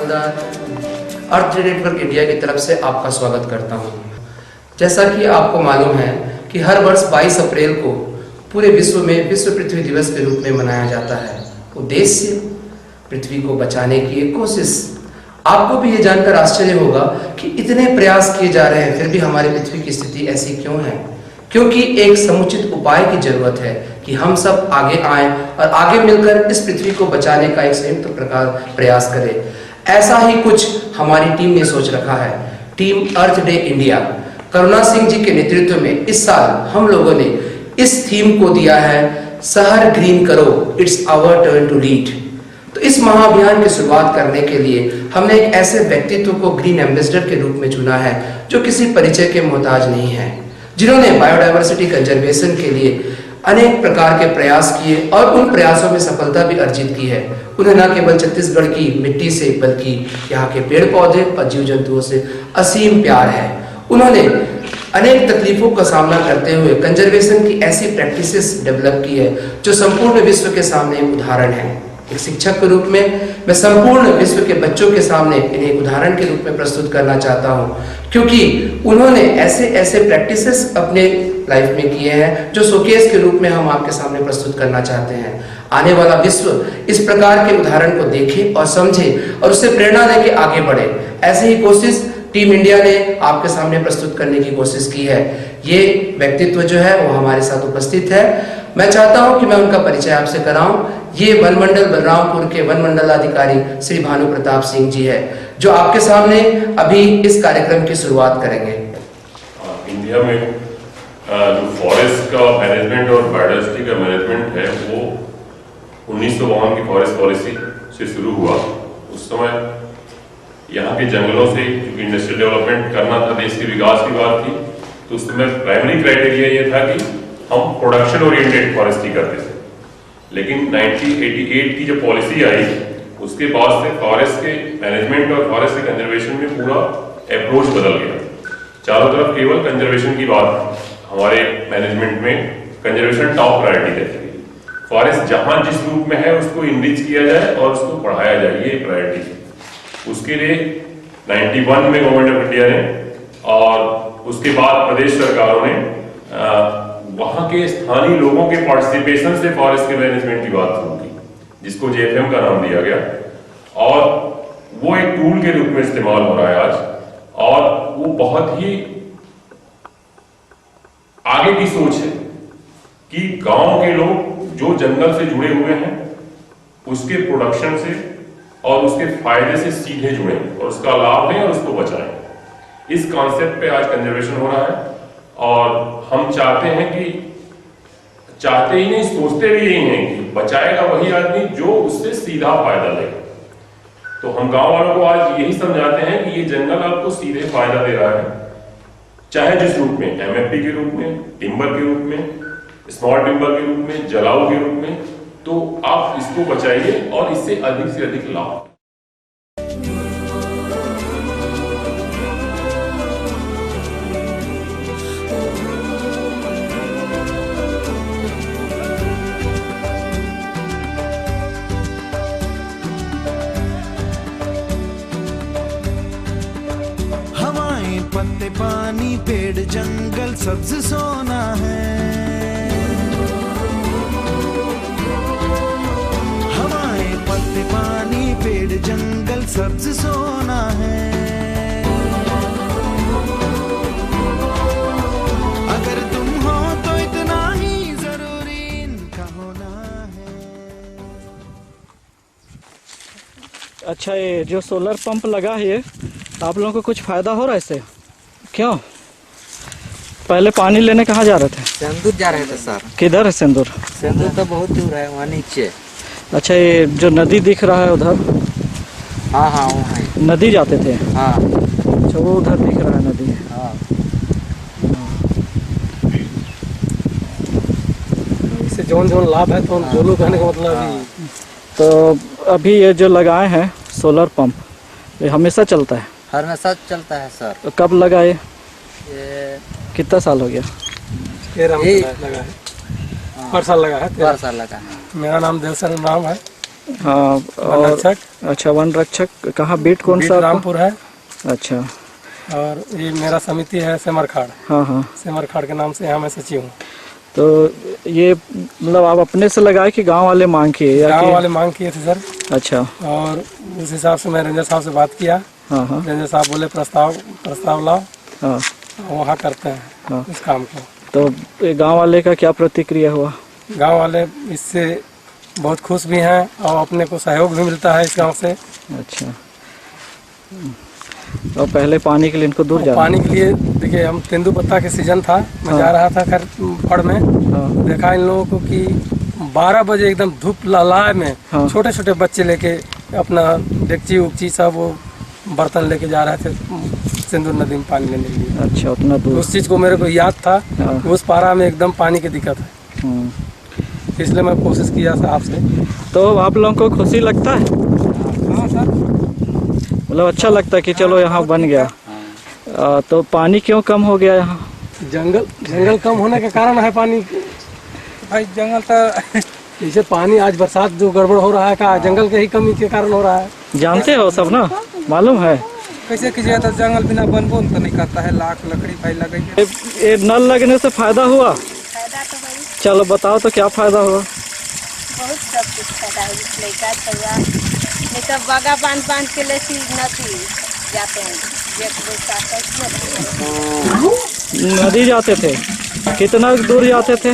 हवलदार अर्थ network India की तरफ से आपका स्वागत करता हूं। जैसा कि आपको मालूम है कि हर वर्ष 22 अप्रैल को पूरे विश्व में विश्व पृथ्वी दिवस के रूप में मनाया जाता है। उद्देश्य पृथ्वी को बचाने की एक कोशिश। आपको भी ये जानकर आश्चर्य होगा कि इतने प्रयास किए जा रहे हैं फिर भी हमारी पृथ्वी की स्थिति ऐसी क्यों है। क्योंकि एक समुचित उपाय की जरूरत है कि हम सब आगे आएं और आगे मिलकर इस पृथ्वी को बचाने का एक संयुक्त प्रकार प्रयास करें। ऐसा ही कुछ हमारी टीम ने सोच रखा है। टीम अर्थ डे इंडिया करुणा सिंह जी के नेतृत्व में इस साल हम लोगों ने इस थीम को दिया है, शहर ग्रीन करो, it's our turn to lead. तो इस महाअभियान की शुरुआत करने के लिए हमने एक ऐसे व्यक्तित्व को ग्रीन एम्बेसडर के रूप में चुना है जो किसी परिचय के मोहताज नहीं है, जिन्होंने बायोडायवर्सिटी कंजर्वेशन के लिए अनेक प्रकार के प्रयास किए और उन प्रयासों में सफलता भी अर्जित की है। उन्हें न केवल छत्तीसगढ़ की मिट्टी से बल्कि यहाँ के पेड़ पौधे और जीव जंतुओं से असीम प्यार है। उन्होंने अनेक तकलीफों का सामना करते हुए कंजर्वेशन की ऐसी प्रैक्टिसेस डेवलप की है जो संपूर्ण विश्व के सामने एक उदाहरण है। एक शिक्षक के रूप में मैं संपूर्ण विश्व के बच्चों के सामने इन्हें एक उदाहरण के रूप में प्रस्तुत करना चाहता हूं, क्योंकि उन्होंने ऐसे ऐसे प्रैक्टिसेस अपने लाइफ में किए हैं जो शोकेस के रूप में हम आपके सामने प्रस्तुत करना चाहते हैं। आने वाला विश्व इस प्रकार के उदाहरण को देखे और समझे और उससे प्रेरणा लेके आगे बढ़े। ऐसी ही कोशिश टीम इंडिया ने आपके सामने प्रस्तुत करने की कोशिश की है। ये व्यक्तित्व जो है वो हमारे साथ उपस्थित है। मैं चाहता हूं कि मैं उनका परिचय आपसे कराऊं। ये वन मंडल बलरामपुर के वन मंडलाधिकारी श्री भानु प्रताप सिंह जी है, जो आपके सामने अभी इस कार्यक्रम की शुरुआत करेंगे। इंडिया में जो फॉरेस्ट का मैनेजमेंट और बायोडायवर्सिटी का मैनेजमेंट है वो 1952 की फॉरेस्ट पॉलिसी से शुरू हुआ। उस समय यहाँ के जंगलों से क्योंकि इंडस्ट्रियल डेवलपमेंट करना था, देश के विकास की बात थी, तो उस समय प्राइमरी क्राइटेरिया ये था कि हम प्रोडक्शन ओरिएंटेड फॉरेस्ट्री करते थे। लेकिन 1988 की जो पॉलिसी आई उसके बाद से फॉरेस्ट के मैनेजमेंट और फॉरेस्ट के कंजर्वेशन में पूरा अप्रोच बदल गया। चारों तरफ केवल कंजर्वेशन की बात, हमारे मैनेजमेंट में कंजर्वेशन टॉप प्रायोरिटी रहती है। फॉरेस्ट जहां जिस रूप में है उसको इनरिच किया जाए और उसको बढ़ाया जाए, ये प्रायोरिटी है। उसके लिए 91 में गवर्नमेंट ऑफ इंडिया ने और उसके बाद प्रदेश सरकारों ने वहां के स्थानीय लोगों के पार्टिसिपेशन से फॉरेस्ट के मैनेजमेंट की बात शुरू की, जिसको जेएफएम का नाम दिया गया और वो एक टूल के रूप में इस्तेमाल हो रहा है आज। और वो बहुत ही आगे की सोच है कि गांव के लोग जो जंगल से जुड़े हुए हैं उसके प्रोडक्शन से और उसके फायदे से सीधे जुड़े और उसका लाभ लें और उसको बचाएं। इस कॉन्सेप्ट पे आज कंजर्वेशन हो रहा है और हम चाहते हैं कि, चाहते ही नहीं सोचते भी यही हैं कि बचाएगा वही आदमी जो उससे सीधा फायदा लेगा। तो हम गांव वालों को आज यही समझाते हैं कि ये जंगल आपको सीधे फायदा दे रहा है, चाहे जिस रूप में, एमएफपी के रूप में, टिम्बर के रूप में, स्मॉल टिम्बर के रूप में, जलाऊ के रूप में, तो आप इसको बचाइए और इससे अधिक लाभ। हवाएं, पत्ते, पानी, पेड़, जंगल, सब्ज सोना है। हवाएं, पत्ते, पानी, पेड़, जंगल, सब्ज सोना है। अगर तुम हो तो इतना ही जरूरी इनका होना है। अच्छा, ये जो सोलर पंप लगा है, आप लोगों को कुछ फायदा हो रहा है इससे? क्यों? पहले पानी लेने कहाँ जा रहे थे? सेंदूर जा रहे थे सर। किधर है सेंदूर? सेंदूर तो बहुत दूर है, वहाँ नीचे। अच्छा, ये जो नदी दिख रहा है उधर? हाँ हाँ वो है। नदी जाते थे? हाँ। अच्छा, वो उधर दिख रहा है नदी। हाँ। इससे जौन लाभ है तो बोलो, कहने का मतलब। तो अभी ये जो लगाए हैं सोलर पंप, ये हमेशा चलता है? हमेशा चलता है सर। तो कब लगा ये? कितना साल हो गया? लगा है, पर साल लगा है। 12 साल लगा है। मेरा नाम देवसर नाम है। हाँ, और अच्छा, वन रक्षक कहाँ, बीट कौन बीट सा आपका? रामपुर है। अच्छा। और ये मेरा समिति है सेमरखाड़। हाँ हाँ। सेमरखाड़ के नाम से यहाँ मैं सचिव हूँ। तो ये मतलब आप अपने से लगाए कि गांव वाले मांग किए या गाँव कि? वाले मांग किए थे सर, अच्छा। और उस हिसाब से मैं रेंजर साहब से बात किया। हाँ हाँ रेंजर साहब बोले प्रस्ताव लाओ, हाँ वहाँ करते हैं हाँ। इस काम को। तो ये गांव वाले का क्या प्रतिक्रिया हुआ? गांव वाले इससे बहुत खुश भी हैं और अपने को सहयोग भी मिलता है इस गांव से। अच्छा। और पहले पानी के लिए इनको दूर जाना? पानी के लिए देखिए, हम तेंदुपत्ता के सीजन था, मैं हाँ। जा रहा था खैर फड़ में, हाँ देखा इन लोगों को कि 12 बजे एकदम धूप लहलाए में हाँ। छोटे छोटे बच्चे लेके अपना डेगची उगची सब वो बर्तन लेके जा रहे थे सिंदूर नदी में पानी लेने के लिए। अच्छा, उतना दूर। उस चीज़ को मेरे को याद था हाँ। कि उस पारा में एकदम पानी की दिक्कत है, हम्म। इसलिए मैं कोशिश किया था आपसे। तो आप लोगों को खुशी लगता है? हाँ सर, मतलब अच्छा लगता है कि चलो यहाँ बन गया। तो पानी क्यों कम हो गया यहाँ? जंगल कम होने के कारण है पानी। भाई जंगल तो जैसे पानी आज बरसात जो गड़बड़ हो रहा है का जंगल के ही कमी के कारण हो रहा है। जानते हो सब ना, मालूम है? कैसे कीजिए, तो जंगल बिना बनबो तो नहीं करता है, लाख लकड़ी भाई लगे। ये नल लगने से फायदा हुआ? फायदा तो भाई चलो बताओ तो क्या फायदा हुआ? बहुत सब कुछ फायदा है। लड़का छुआ नहीं तो बगा बांध के ले नदी जाते हैं, नदी जाते थे? कितना दूर जाते थे?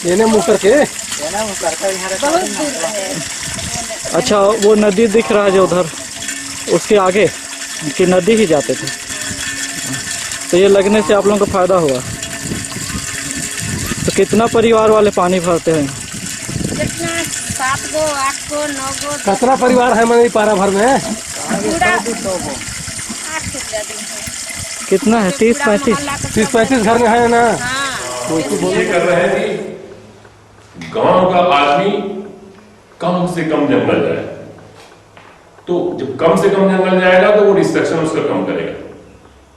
ये मुँह करके बहुत दूर है। अच्छा, वो नदी दिख रहा है जो उधर, उसके आगे की नदी ही जाते थे। तो ये लगने से आप लोगों को फायदा हुआ। तो कितना परिवार वाले पानी भरते हैं? कितना 7 गो 8 गो 9 गो कितना परिवार है मेरी पारा भर में? पूरा 8 कितना है? 30-35? 30-35 घर में है ना। हाँ, ये कर रहे हैं कि गांव का आदमी कम से कम जंगल जाए। तो जब कम से कम जंगल जाएगा तो वो डिस्ट्रक्शन उसका कम करेगा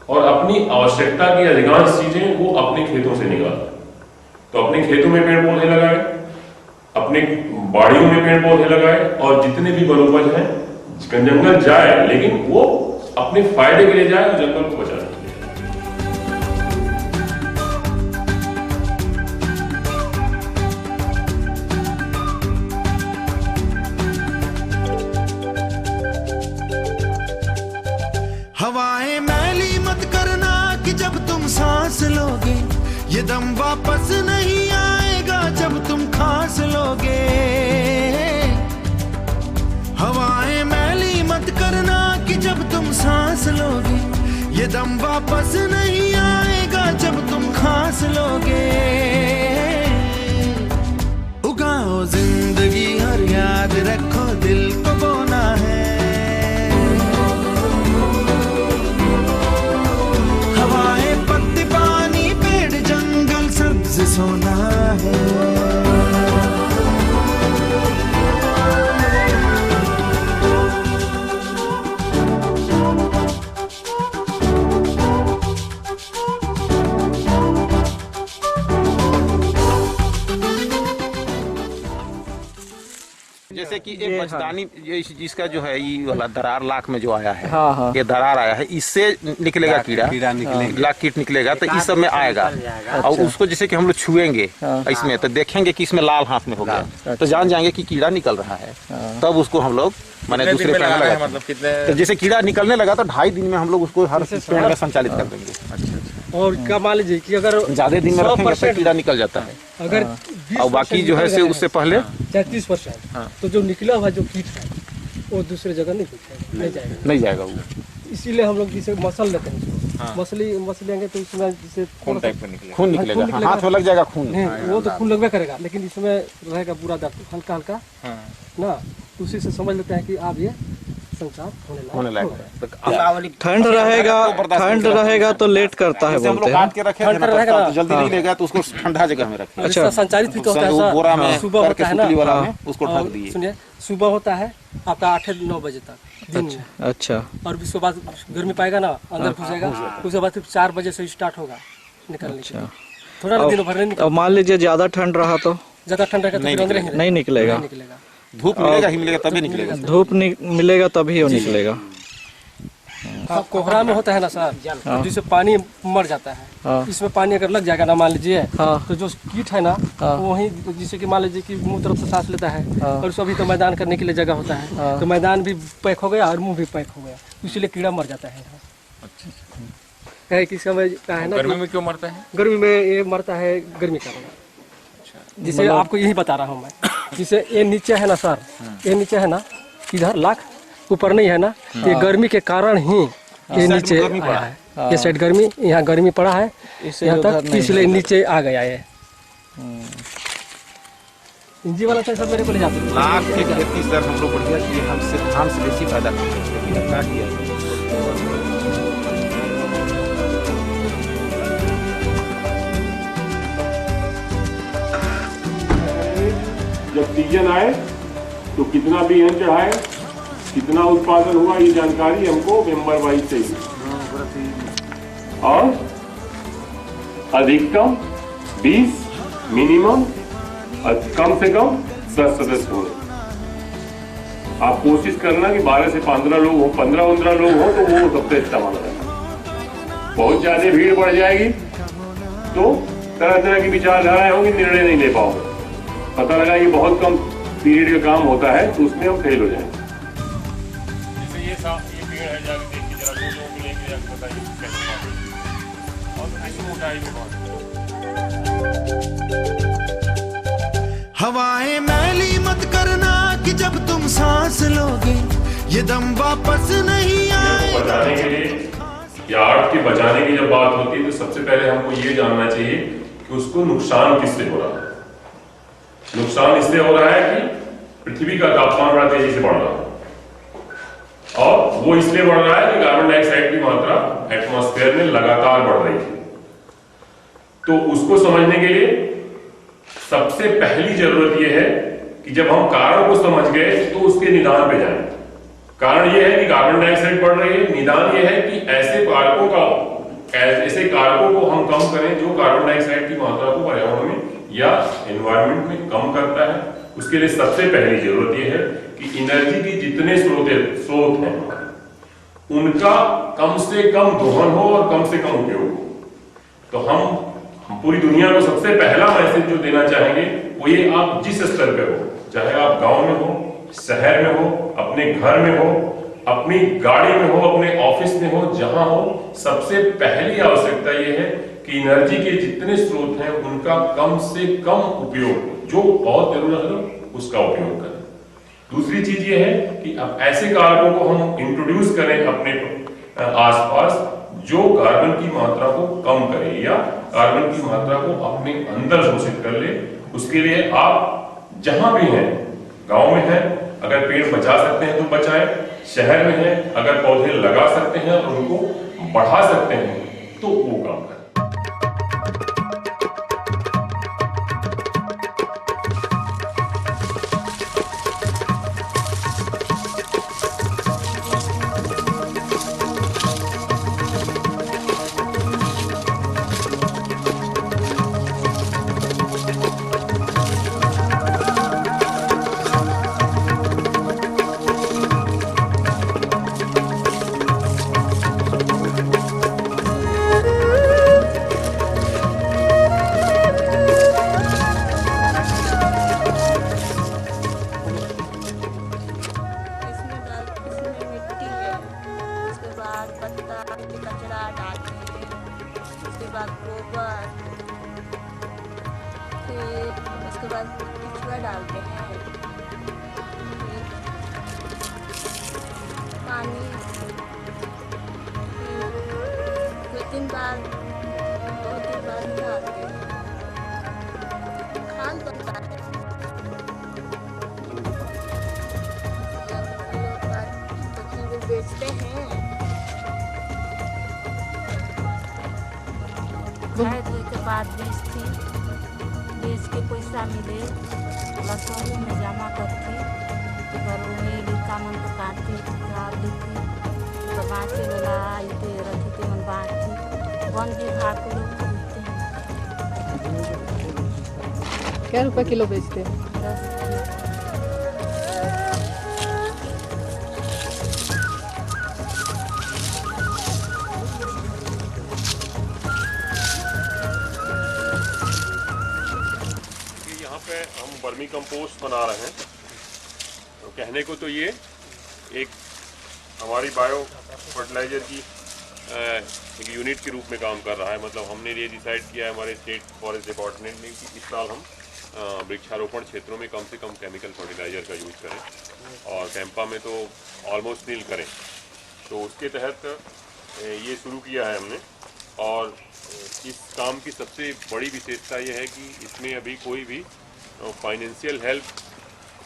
और अपनी आवश्यकता की अधिकांश चीजें वो अपने खेतों से निकालता है। तो अपने खेतों में पेड़ पौधे लगाए, अपने बाड़ियों में पेड़ पौधे लगाए और जितने भी वनोपज हैं जंगल जाए, लेकिन वो अपने फायदे के लिए जाए और जंगल को बचाए। हवाएं मैली मत करना कि जब तुम सांस लोगे, ये दम वापस नहीं आएगा जब तुम खांस लोगे। हवाएं मैली मत करना कि जब तुम सांस लोगे, ये दम वापस नहीं आएगा जब तुम खांस लोगे। उगाओ जिंदगी हर याद रखो दिल को बोना है। हवाएं पत्ती पानी पेड़ जंगल सब्ज सोना है। जैसे कि एक बचदानी ये जिसका जो है ये वाला दरार लाख में जो आया है, हाँ हाँ। ये दरार आया है, इससे निकलेगा कीड़ा निकलेगा, कीट निकलेगा तो इस सब में आएगा। और उसको जैसे कि हम लोग छुएंगे इसमें तो देखेंगे कि इसमें लाल हाथ में हो गया, तो जान जाएंगे कि कीड़ा निकल रहा है। तब उसको हम लोग मैंने दूसरे पेड़ में लगा, मतलब तो जैसे कीड़ा निकलने लगा तो 2.5 दिन में हम लोग उसको हर पेड़ में संचालित कर देंगे। और क्या मान लीजिए कि अगर ज्यादा दिन में रखेंगे तो कीड़ा निकल जाता है। अगर और बाकी जो है उससे पहले 30% तो जो निकला हुआ जो कीट है वो दूसरे जगह नहीं जाएगा वो। इसीलिए हम लोग जिसे मसल लेते हैं, मसलेंगे तो इसमें जैसे खून निकलेगा, हाथ में लग जाएगा खून। वो तो खून लगवे करेगा, लेकिन इसमें रहेगा पूरा दर्द हल्का हल्का ना, उसी से समझ लेते हैं कि आप ये संचार होने लगा है। ठंड रहेगा तो लेट करता है बोलते हैं। काट के रखे तो जल्दी नहीं लेगा तो उसको ठंडा जगह में रखें। अच्छा, संचारित भी तो होता है सर, बोरा में सुबह होता है ना, वाला में उसको ढक दिए। सुनिए, सुबह होता है आपका 8-9 बजे तक दिन में। अच्छा। और उसके बाद गर्मी पाएगा ना, अंदर घुसेगा, उसके बाद फिर 4 बजे से स्टार्ट होगा निकलने के लिए। थोड़ा दिन भर नहीं। अब मान लीजिए ज्यादा ठंड रहा तो? ज्यादा ठंड रहेगा तो फिर अंदर नहीं निकलेगा। धूप मिलेगा ही मिलेगा तभी निकलेगा। धूप मिलेगा तभी वो निकलेगा। हाँ, कोहरा में होता है ना सर, जिससे पानी मर जाता है। इसमें पानी अगर लग जाएगा ना मान लीजिए, तो जो कीट है ना वही, जिससे कि मान लीजिए कि मुंह तरफ से सांस लेता है, और उसको अभी तो मैदान करने के लिए जगह होता है, तो मैदान भी पैक हो गया और मुंह भी पैक हो गया, इसलिए कीड़ा मर जाता है। है कि समय का है ना, गर्मी में क्यों मरता है? गर्मी में ये मरता है गर्मी का कारण। जिसे आपको यही बता रहा हूँ मैं, जिसे ये नीचे है ना सर, ये नीचे है ना, इधर लाख ऊपर नहीं है ना, ये गर्मी के कारण ही ये नीचे आया है। ये साइड गर्मी, यहाँ गर्मी पड़ा है यहाँ तक, इसलिए नीचे आ गया ये। इंजी वाला सर मेरे को ले जाते हैं। लाख की खेती सर हम लोग बढ़िया किए, हमसे धान से बेसी फायदा करते हैं, लेकिन अब क्या किया? जब सीजन आए तो कितना बीहन चढ़ाए, कितना उत्पादन हुआ, ये जानकारी हमको मेंबर वाइज चाहिए, और अधिकतम 20, मिनिमम कम से कम 10 सदस्य हो। आप कोशिश करना कि 12 से 15 लोग हो, 15-15 लोग हो तो वो सबसे अच्छा माना जाएगा। बहुत ज्यादा भीड़ बढ़ जाएगी तो तरह तरह की विचारधाराएं होंगी, निर्णय नहीं ले पाओगे। पता लगा ये बहुत कम पीरियड का काम होता है तो उसमें हम फेल हो जाएंगे। जैसे ये पेड़ है, जाके देखिए जरा, 2 लोगों को लेके जाके बताइए कैसे, और ऐसी मोटाई में बहुत। हवाएं मैली मत करना कि जब तुम सांस लोगे ये दम वापस नहीं आएगा। बचाने के लिए या आर्ट के बचाने की जब बात होती है तो सबसे पहले हमको ये जानना चाहिए कि उसको नुकसान किससे हो रहा है। नुकसान इसलिए हो रहा है कि पृथ्वी का तापमान बड़ा तेजी से बढ़ रहा है, और वो इसलिए बढ़ रहा है कि कार्बन डाइऑक्साइड की मात्रा एटमॉस्फेयर में लगातार बढ़ रही है। तो उसको समझने के लिए सबसे पहली जरूरत यह है कि जब हम कारण को समझ गए तो उसके निदान पे जाएं। कारण यह है कि कार्बन डाइऑक्साइड बढ़ रही है, निदान यह है कि ऐसे कारकों को हम कम करें जो कार्बन डाइऑक्साइड की मात्रा को पर्यावरण में या एनवायरनमेंट में कम करता है। उसके लिए सबसे पहली जरूरत यह है कि एनर्जी की जितने स्रोत हैं उनका कम से कम दोहन हो और कम से कम उपयोग हो। तो हम पूरी दुनिया को सबसे पहला मैसेज जो देना चाहेंगे वो ये, आप जिस स्तर पे हो, चाहे आप गांव में हो, शहर में हो, अपने घर में हो, अपनी गाड़ी में हो, अपने ऑफिस में हो, जहां हो, सबसे पहली आवश्यकता यह है कि एनर्जी के जितने स्रोत हैं उनका कम से कम उपयोग, जो बहुत जरूरत है उसका उपयोग करें। दूसरी चीज ये है कि अब ऐसे कारकों को हम इंट्रोड्यूस करें अपने आसपास जो कार्बन की मात्रा को कम करे या कार्बन की मात्रा को अपने अंदर घोषित कर ले। उसके लिए आप जहां भी हैं, गांव में हैं, अगर पेड़ बचा सकते हैं तो बचाएं, शहर में हैं, अगर पौधे लगा सकते हैं और उनको बढ़ा सकते हैं तो वो काम करें। कचरा डालते हैं, उसके बाद गोबर, फिर उसके बाद केचुआ डालते हैं, फिर पानी, फिर 2 दिन बाद डालते हैं, खाद बनता है। बेचते हैं, चाहे धोए के बाद बेचती, बेच के पैसा मिले लसोरी में जमा करती, तो फिर वही कामन को काटती, खराब देती, तो बाँचे वाला आते रखी थे मन बाँटती, वन विभाग को लोग खरीदते हैं। क्या रुपये किलो बेचते हैं? 10 रुपये। वर्मी कंपोस्ट बना रहे हैं। तो कहने को तो ये एक हमारी बायो फर्टिलाइज़र की एक यूनिट के रूप में काम कर रहा है। मतलब हमने ये डिसाइड किया है हमारे स्टेट फॉरेस्ट डिपार्टमेंट ने कि इस साल हम वृक्षारोपण क्षेत्रों में कम से कम केमिकल फर्टिलाइज़र का यूज़ करें और कैंपा में तो ऑलमोस्ट नील करें। तो उसके तहत ये शुरू किया है हमने। और इस काम की सबसे बड़ी विशेषता ये है कि इसमें अभी कोई भी फाइनेंशियल हेल्प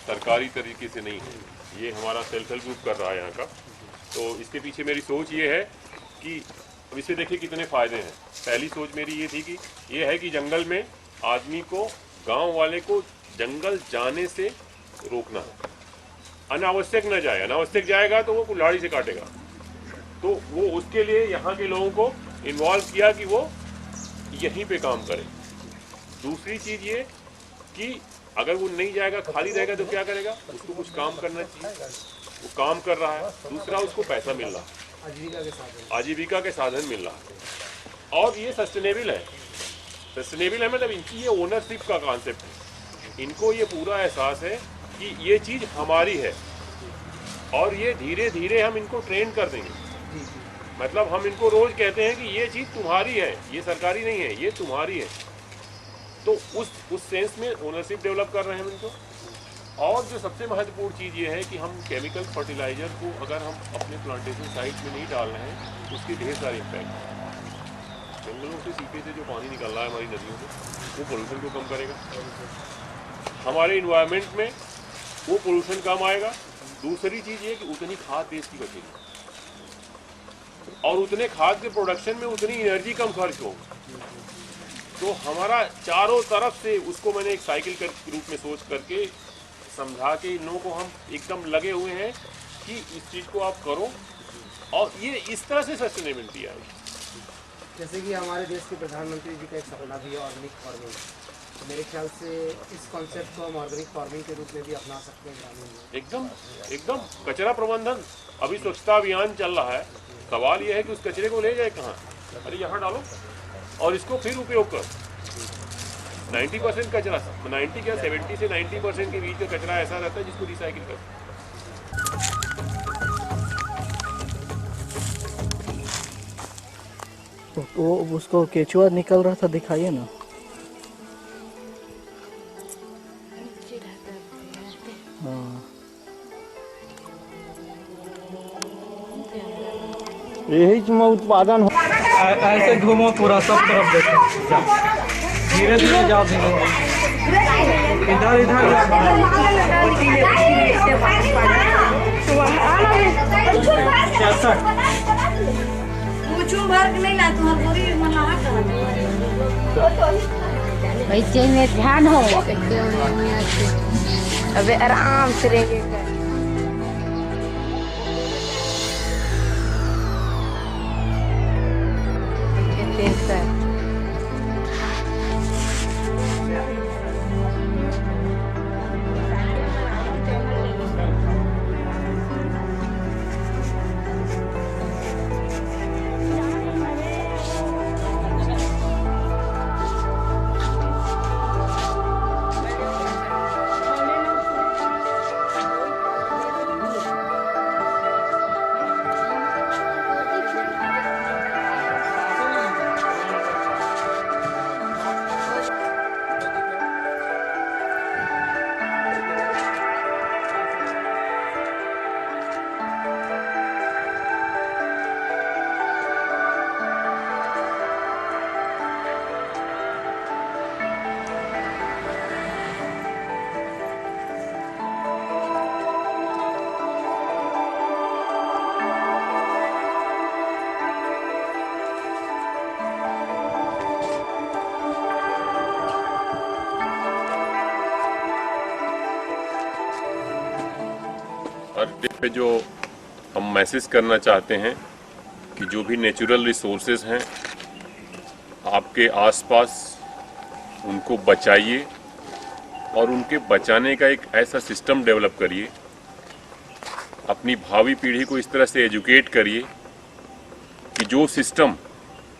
सरकारी तरीके से नहीं है। ये हमारा सेल्फ हेल्प ग्रुप कर रहा है यहाँ का। तो इसके पीछे मेरी सोच ये है कि अब इसे देखिए कितने फ़ायदे हैं। पहली सोच मेरी ये थी कि ये है कि जंगल में आदमी को, गांव वाले को जंगल जाने से रोकना है। अनावश्यक न जाए, अनावश्यक जाएगा तो वो कुल्हाड़ी से काटेगा। तो वो उसके लिए यहाँ के लोगों को इन्वॉल्व किया कि वो यहीं पे काम करें। दूसरी चीज़ ये कि अगर वो नहीं जाएगा, खाली रहेगा तो क्या करेगा, उसको कुछ काम करना चाहिए। वो काम कर रहा है। दूसरा उसको पैसा मिल रहा है, आजीविका के साधन मिल रहा है। और ये सस्टेनेबल है। सस्टेनेबल है मतलब इनकी ये ओनरशिप का कॉन्सेप्ट है। इनको ये पूरा एहसास है कि ये चीज़ हमारी है और ये धीरे धीरे हम इनको ट्रेन कर देंगे। मतलब हम इनको रोज कहते हैं कि ये चीज़ तुम्हारी है, ये सरकारी नहीं है, ये तुम्हारी है। तो उस सेंस में ओनरशिप डेवलप कर रहे हैं हम इनको। और जो सबसे महत्वपूर्ण चीज़ ये है कि हम केमिकल फर्टिलाइज़र को अगर हम अपने प्लांटेशन साइट में नहीं डाल रहे हैं तो उसके ढेर सारे इम्पैक्ट हैं। जंगलों से, सीपे से जो पानी निकल रहा है हमारी नदियों से, वो पोल्यूशन को कम करेगा। हमारे इन्वायरमेंट में वो पोल्यूशन कम आएगा। दूसरी चीज़ ये कि उतनी खाद देश की बचेगी और उतने खाद के प्रोडक्शन में उतनी एनर्जी कम खर्च होगा। तो हमारा चारों तरफ से उसको मैंने एक साइकिल के रूप में सोच करके समझा के इन लोगों को हम एकदम लगे हुए हैं कि इस चीज़ को आप करो और ये इस तरह से सस्टेनेबिलिटी आएगी। जैसे कि हमारे देश के प्रधानमंत्री जी का एक सपना भी है ऑर्गेनिक फार्मिंग। तो मेरे ख्याल से इस कॉन्सेप्ट को हम ऑर्गेनिक फार्मिंग के रूप में भी अपना सकते हैं ग्रामीण में। एकदम कचरा प्रबंधन। अभी स्वच्छता अभियान चल रहा है। सवाल यह है कि उस कचरे को ले जाए कहाँ? अरे यहाँ डालो और इसको फिर उपयोग कर। 90% कचरा, 90 क्या 70 से 90% के बीच का कचरा ऐसा रहता है जिसको रिसाइकिल कर। वो उसको केचुआ निकल रहा था, दिखाइए ना। हाँ, यही उत्पादन हो। ऐसे घूमो पूरा सब तरफ देखो, धीरे धीरे जाओ, धीरे इधर इधर बच्चे में ध्यान हो, अबे आराम से रहेंगे। पे जो हम मैसेज करना चाहते हैं कि जो भी नेचुरल रिसोर्सेज हैं आपके आसपास, उनको बचाइए और उनके बचाने का एक ऐसा सिस्टम डेवलप करिए, अपनी भावी पीढ़ी को इस तरह से एजुकेट करिए कि जो सिस्टम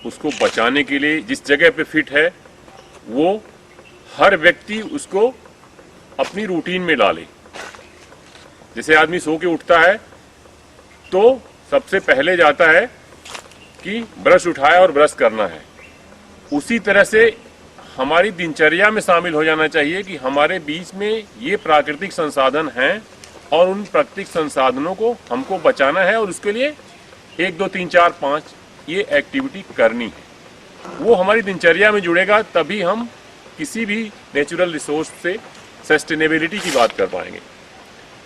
उसको बचाने के लिए जिस जगह पे फिट है वो हर व्यक्ति उसको अपनी रूटीन में डालें। जैसे आदमी सो के उठता है तो सबसे पहले जाता है कि ब्रश उठाया और ब्रश करना है, उसी तरह से हमारी दिनचर्या में शामिल हो जाना चाहिए कि हमारे बीच में ये प्राकृतिक संसाधन हैं और उन प्राकृतिक संसाधनों को हमको बचाना है और उसके लिए 1, 2, 3, 4, 5 ये एक्टिविटी करनी है। वो हमारी दिनचर्या में जुड़ेगा तभी हम किसी भी नेचुरल रिसोर्स से सस्टेनेबिलिटी की बात कर पाएंगे।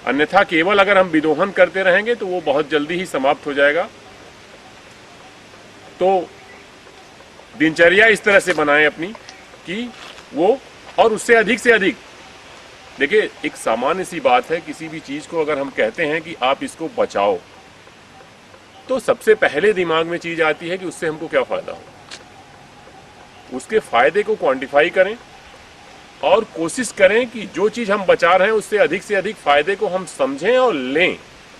अन्यथा केवल अगर हम विदोहन करते रहेंगे तो वो बहुत जल्दी ही समाप्त हो जाएगा। तो दिनचर्या इस तरह से बनाएं अपनी कि वो, और उससे अधिक से अधिक, देखिए एक सामान्य सी बात है, किसी भी चीज को अगर हम कहते हैं कि आप इसको बचाओ तो सबसे पहले दिमाग में चीज आती है कि उससे हमको क्या फायदा हो। उसके फायदे को क्वांटिफाई करें और कोशिश करें कि जो चीज हम बचा रहे हैं उससे अधिक फायदे को हम समझें और लें,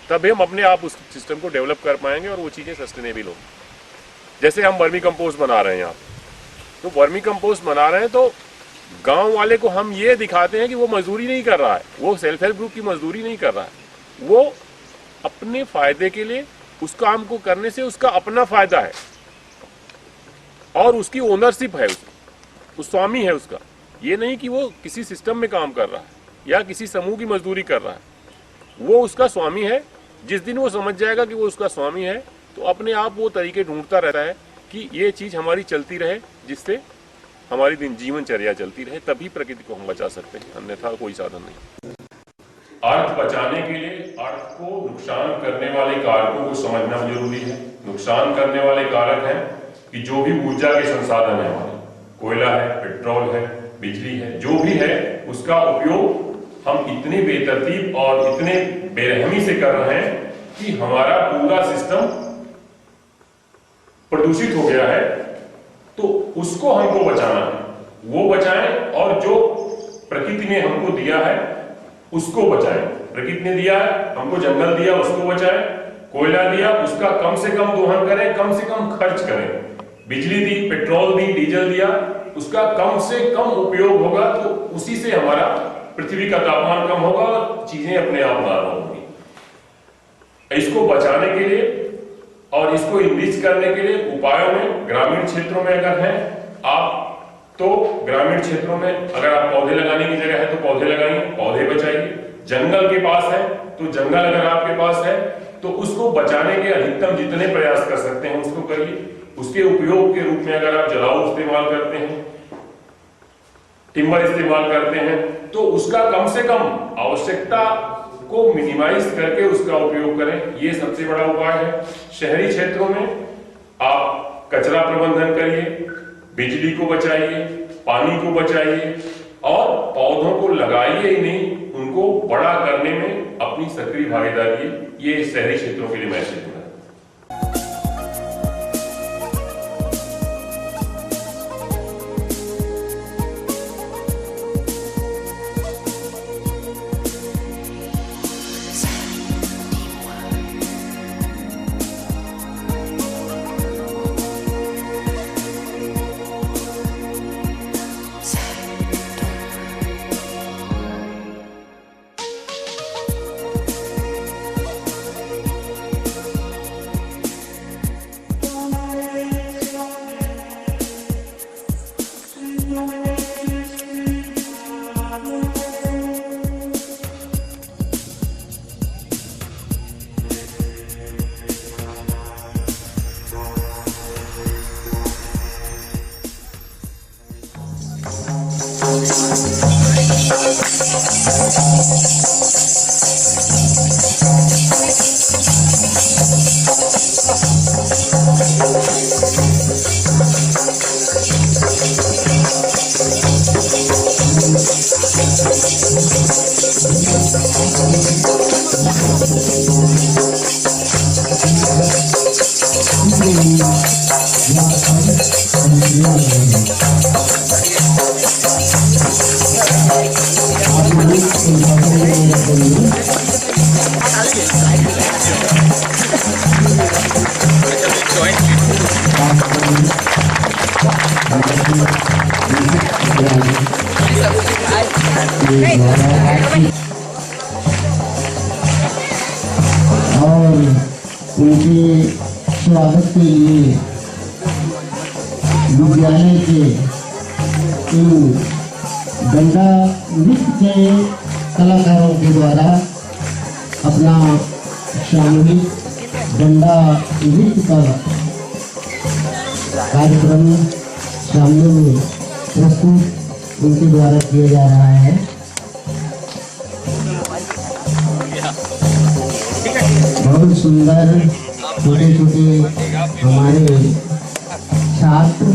तभी हम अपने आप उस सिस्टम को डेवलप कर पाएंगे और वो चीजें सस्टेनेबल होंगी। जैसे हम वर्मी कंपोस्ट बना रहे हैं यहाँ, तो वर्मी कंपोस्ट बना रहे हैं तो गांव वाले को हम ये दिखाते हैं कि वो मजदूरी नहीं कर रहा है, वो सेल्फ हेल्प ग्रुप की मजदूरी नहीं कर रहा है, वो अपने फायदे के लिए उस काम को करने से उसका अपना फायदा है और उसकी ओनरशिप है, उस स्वामी है उसका। ये नहीं कि वो किसी सिस्टम में काम कर रहा है या किसी समूह की मजदूरी कर रहा है, वो उसका स्वामी है। जिस दिन वो समझ जाएगा कि वो उसका स्वामी है तो अपने आप वो तरीके ढूंढता रहता है कि ये चीज हमारी चलती रहे, जिससे हमारी जीवनचर्या चलती रहे, तभी प्रकृति को हम बचा सकते हैं, अन्यथा कोई साधन नहीं। अर्थ बचाने के लिए अर्थ को नुकसान करने वाले कारकों को समझना जरूरी है। नुकसान करने वाले कारक हैं कि जो भी ऊर्जा के संसाधन है, हमारे कोयला है, पेट्रोल है, बिजली है, जो भी है उसका उपयोग हम इतनी बेतरतीब और इतने बेरहमी से कर रहे हैं कि हमारा पूरा सिस्टम प्रदूषित हो गया है। तो उसको हमको बचाना है, वो बचाएं, और जो प्रकृति ने हमको दिया है उसको बचाएं। प्रकृति ने दिया है हमको, जंगल दिया उसको बचाएं, कोयला दिया उसका कम से कम दोहन करें, कम से कम खर्च करें, बिजली दी, पेट्रोल दी, डीजल दिया, उसका कम से कम उपयोग होगा तो उसी से हमारा पृथ्वी का तापमान कम होगा और चीजें अपने आप नॉर्मल होंगी। इसको बचाने के लिए और इसको इनरिच करने के लिए उपायों में ग्रामीण क्षेत्रों में अगर हैं आप, तो ग्रामीण क्षेत्रों में अगर आप पौधे लगाने की जगह है तो पौधे लगाइए, पौधे बचाइए। जंगल के पास है तो जंगल अगर आपके पास है तो उसको बचाने के अधिकतम जितने प्रयास कर सकते हैं उसको करिए। उसके उपयोग के रूप में अगर आप जलाओ इस्तेमाल करते हैं, टिम्बर इस्तेमाल करते हैं, तो उसका कम से कम आवश्यकता को मिनिमाइज करके उसका उपयोग करें, ये सबसे बड़ा उपाय है। शहरी क्षेत्रों में आप कचरा प्रबंधन करिए, बिजली को बचाइए, पानी को बचाइए और पौधों को लगाइए ही नहीं, उनको बड़ा करने में अपनी सक्रिय भागीदारी, ये शहरी क्षेत्रों के लिए मैसेज है। Hey, उनके स्वागत के लिए विद्यालय के इन गंगा नृत्य के कलाकारों के द्वारा अपना सामूहिक गंगा नृत्य का कार्यक्रम सामने में प्रस्तुत उनके द्वारा किया जा रहा है। बहुत सुंदर छोटे छोटे हमारे छात्र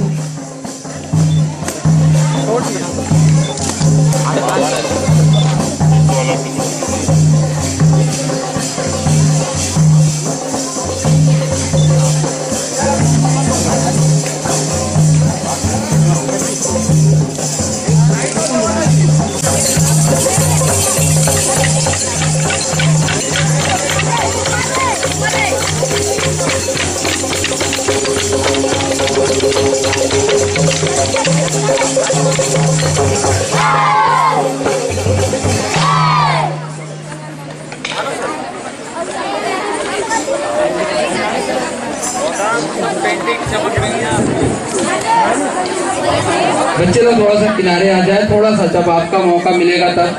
बच्चे लोग थोड़ा सा किनारे आ जाए, थोड़ा सा, जब आपका मौका मिलेगा तब।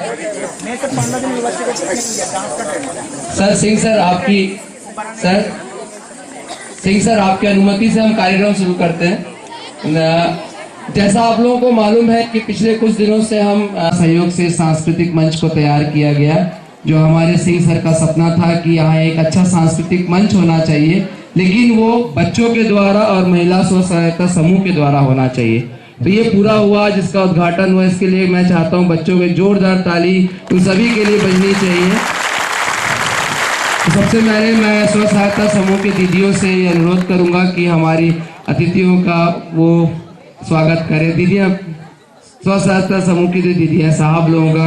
सर सिंह सर आपकी अनुमति से हम कार्यक्रम शुरू करते हैं। जैसा आप लोगों को मालूम है कि पिछले कुछ दिनों से हम सहयोग से सांस्कृतिक मंच को तैयार किया गया, जो हमारे सिंह सर का सपना था कि यहाँ एक अच्छा सांस्कृतिक मंच होना चाहिए, लेकिन वो बच्चों के द्वारा और महिला स्व सहायता समूह के द्वारा होना चाहिए। तो ये पूरा हुआ, जिसका उद्घाटन हुआ, इसके लिए मैं चाहता हूँ बच्चों में जोरदार ताली उन सभी के लिए बजनी चाहिए। तो सबसे पहले मैं स्व सहायता समूह के दीदियों से अनुरोध करूंगा कि हमारी अतिथियों का वो स्वागत करें। दीदियाँ, स्व सहायता समूह की जो दीदियाँ, साहब लोगों का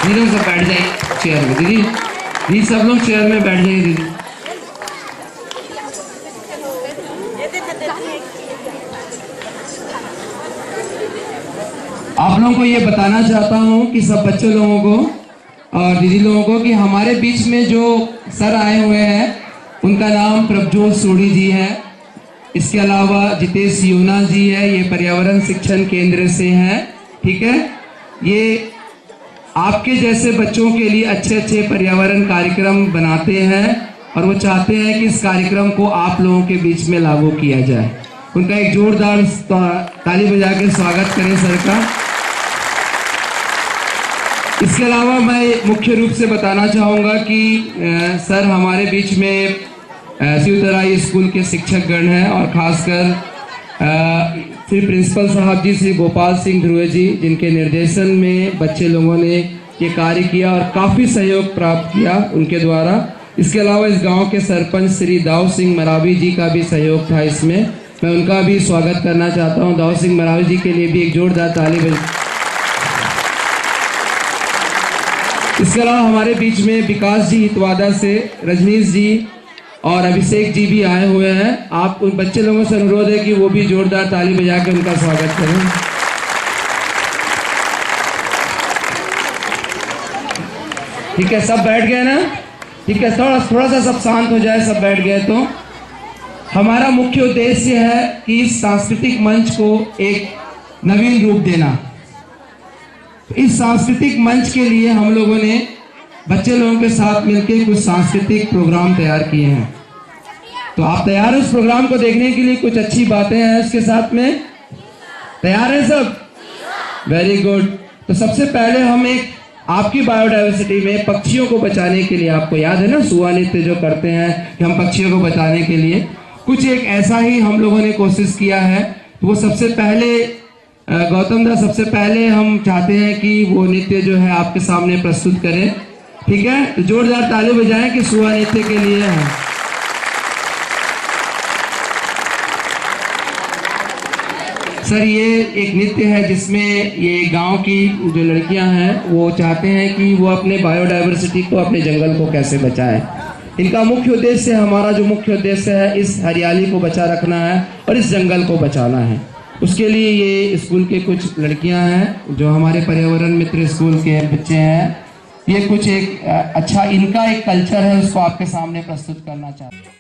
दीदी सब बैठ जाइए चेयर में। दीदी सब लोग चेयर में बैठ जाइए। दीदी आप लोगों को ये बताना चाहता हूँ कि सब बच्चों लोगों को और दीदी लोगों को कि हमारे बीच में जो सर आए हुए हैं उनका नाम प्रभजोत सोढ़ी जी है। इसके अलावा जितेश योना जी है, ये पर्यावरण शिक्षण केंद्र से हैं। ठीक है, ये आपके जैसे बच्चों के लिए अच्छे अच्छे पर्यावरण कार्यक्रम बनाते हैं और वो चाहते हैं कि इस कार्यक्रम को आप लोगों के बीच में लागू किया जाए। उनका एक जोरदार ताली बजा के स्वागत करें सर का। इसके अलावा मैं मुख्य रूप से बताना चाहूँगा कि सर हमारे बीच में शिवतराई स्कूल के शिक्षक गण हैं और खासकर श्री प्रिंसिपल साहब जी श्री गोपाल सिंह ध्रुवे जी, जिनके निर्देशन में बच्चे लोगों ने ये कार्य किया और काफ़ी सहयोग प्राप्त किया उनके द्वारा। इसके अलावा इस गांव के सरपंच श्री दाऊ सिंह मरावी जी का भी सहयोग था इसमें, मैं उनका भी स्वागत करना चाहता हूं। दाऊ सिंह मरावी जी के लिए भी एक जोरदार ताली बजाएं। इसके अलावा हमारे बीच में विकास जी हितवादा से रजनीश जी और अभिषेक जी भी आए हुए हैं। आप उन बच्चे लोगों से अनुरोध है कि वो भी जोरदार ताली बजा के उनका स्वागत करें। ठीक है, सब बैठ गए ना? ठीक है, थोड़ा सा सब शांत हो जाए, सब बैठ गए। तो हमारा मुख्य उद्देश्य है कि इस सांस्कृतिक मंच को एक नवीन रूप देना। इस सांस्कृतिक मंच के लिए हम लोगों ने बच्चे लोगों के साथ मिलकर कुछ सांस्कृतिक प्रोग्राम तैयार किए हैं। तो आप तैयार हैं उस प्रोग्राम को देखने के लिए? कुछ अच्छी बातें हैं उसके साथ में, तैयार हैं सब? Very good. तो सबसे पहले हम एक आपकी बायोडाइवर्सिटी में पक्षियों को बचाने के लिए, आपको याद है ना सुआ नृत्य जो करते हैं कि हम पक्षियों को बचाने के लिए, कुछ एक ऐसा ही हम लोगों ने कोशिश किया है। तो वो सबसे पहले गौतम दा, सबसे पहले हम चाहते हैं कि वो नृत्य जो है आपके सामने प्रस्तुत करें, ठीक है? तो जोरदार ताली बजाएं कि सुआ नृत्य के लिए है। सर, ये एक नृत्य है जिसमें ये गांव की जो लड़कियां हैं वो चाहते हैं कि वो अपने बायोडाइवर्सिटी को, अपने जंगल को कैसे बचाएं। इनका मुख्य उद्देश्य, हमारा जो मुख्य उद्देश्य है, इस हरियाली को बचा रखना है और इस जंगल को बचाना है। उसके लिए ये स्कूल के कुछ लड़कियां हैं जो हमारे पर्यावरण मित्र स्कूल के बच्चे हैं, ये कुछ एक अच्छा इनका एक कल्चर है, उसको आपके सामने प्रस्तुत करना चाहते हैं।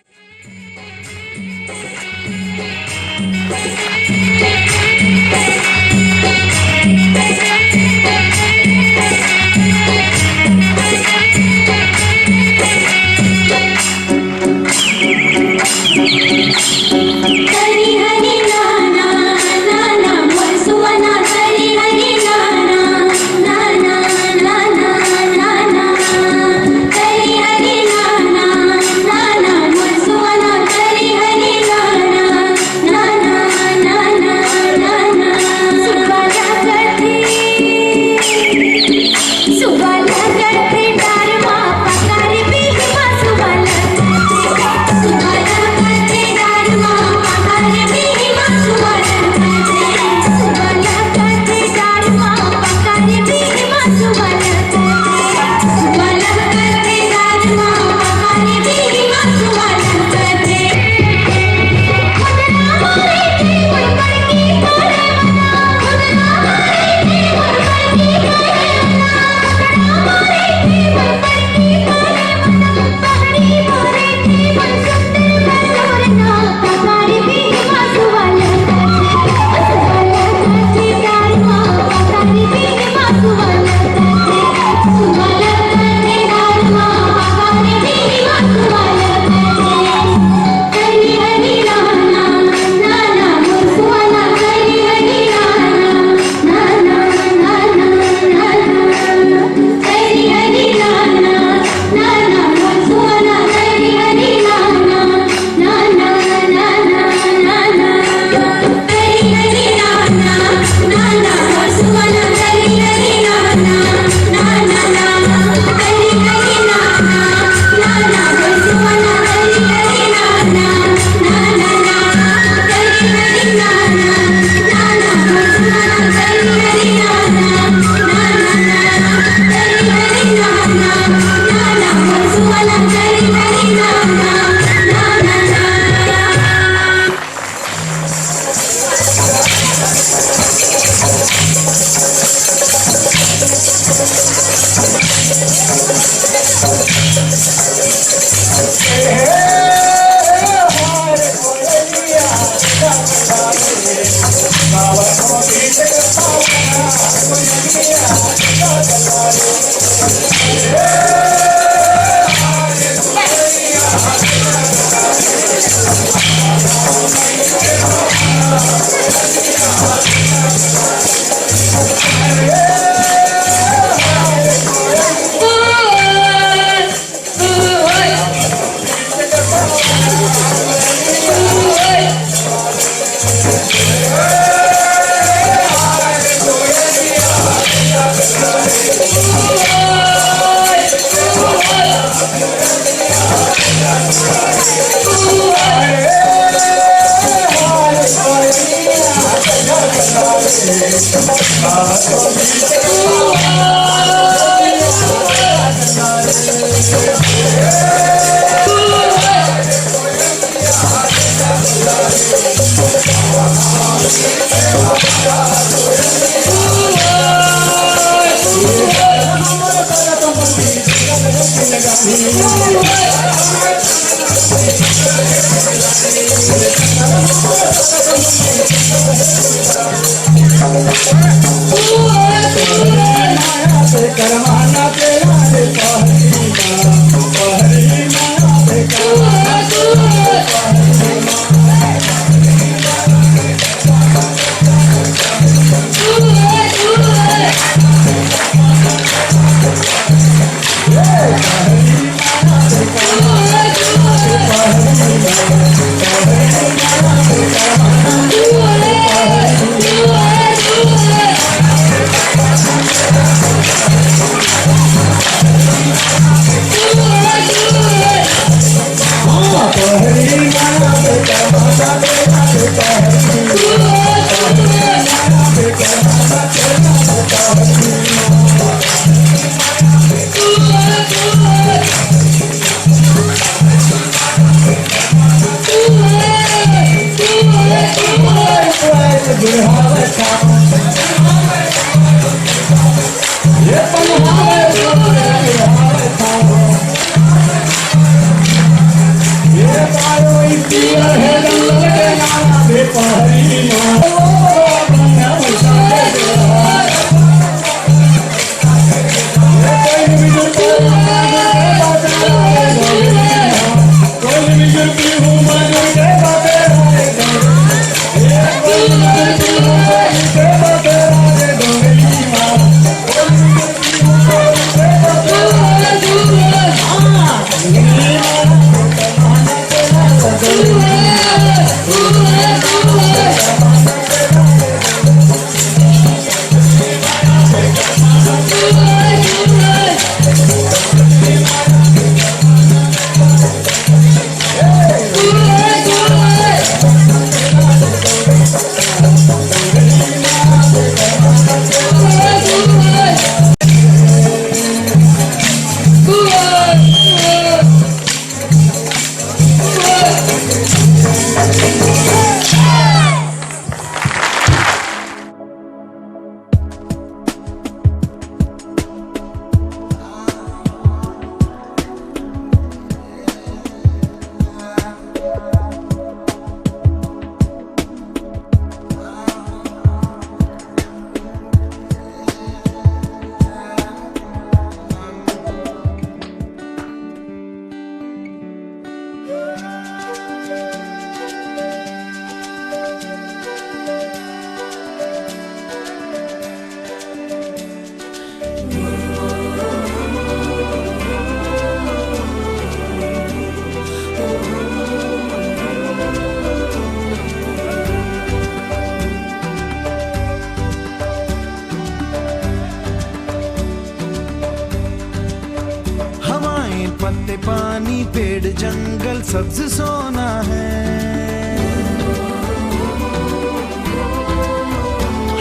पानी पेड़ जंगल सब्ज सोना है।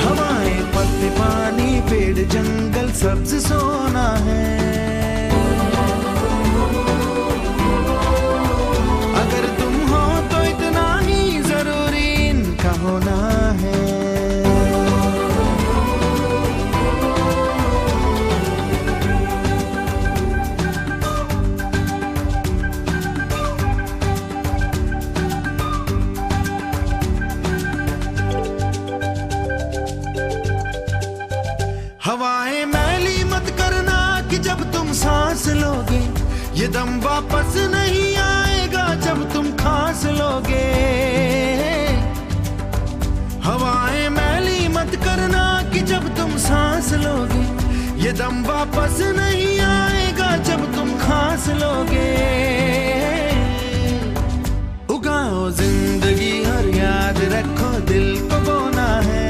हवाएं पत्ते पानी पेड़ जंगल सब्ज सोना है। अगर तुम हो तो इतना ही जरूरी इनका होना है। हवाएं मैली मत करना कि जब तुम सांस लोगे, ये दम वापस नहीं आएगा जब तुम खांस लोगे। हवाएं मैली मत करना कि जब तुम सांस लोगे, ये दम वापस नहीं आएगा जब तुम खांस लोगे। उगाओ जिंदगी हर याद रखो दिल को बोना है।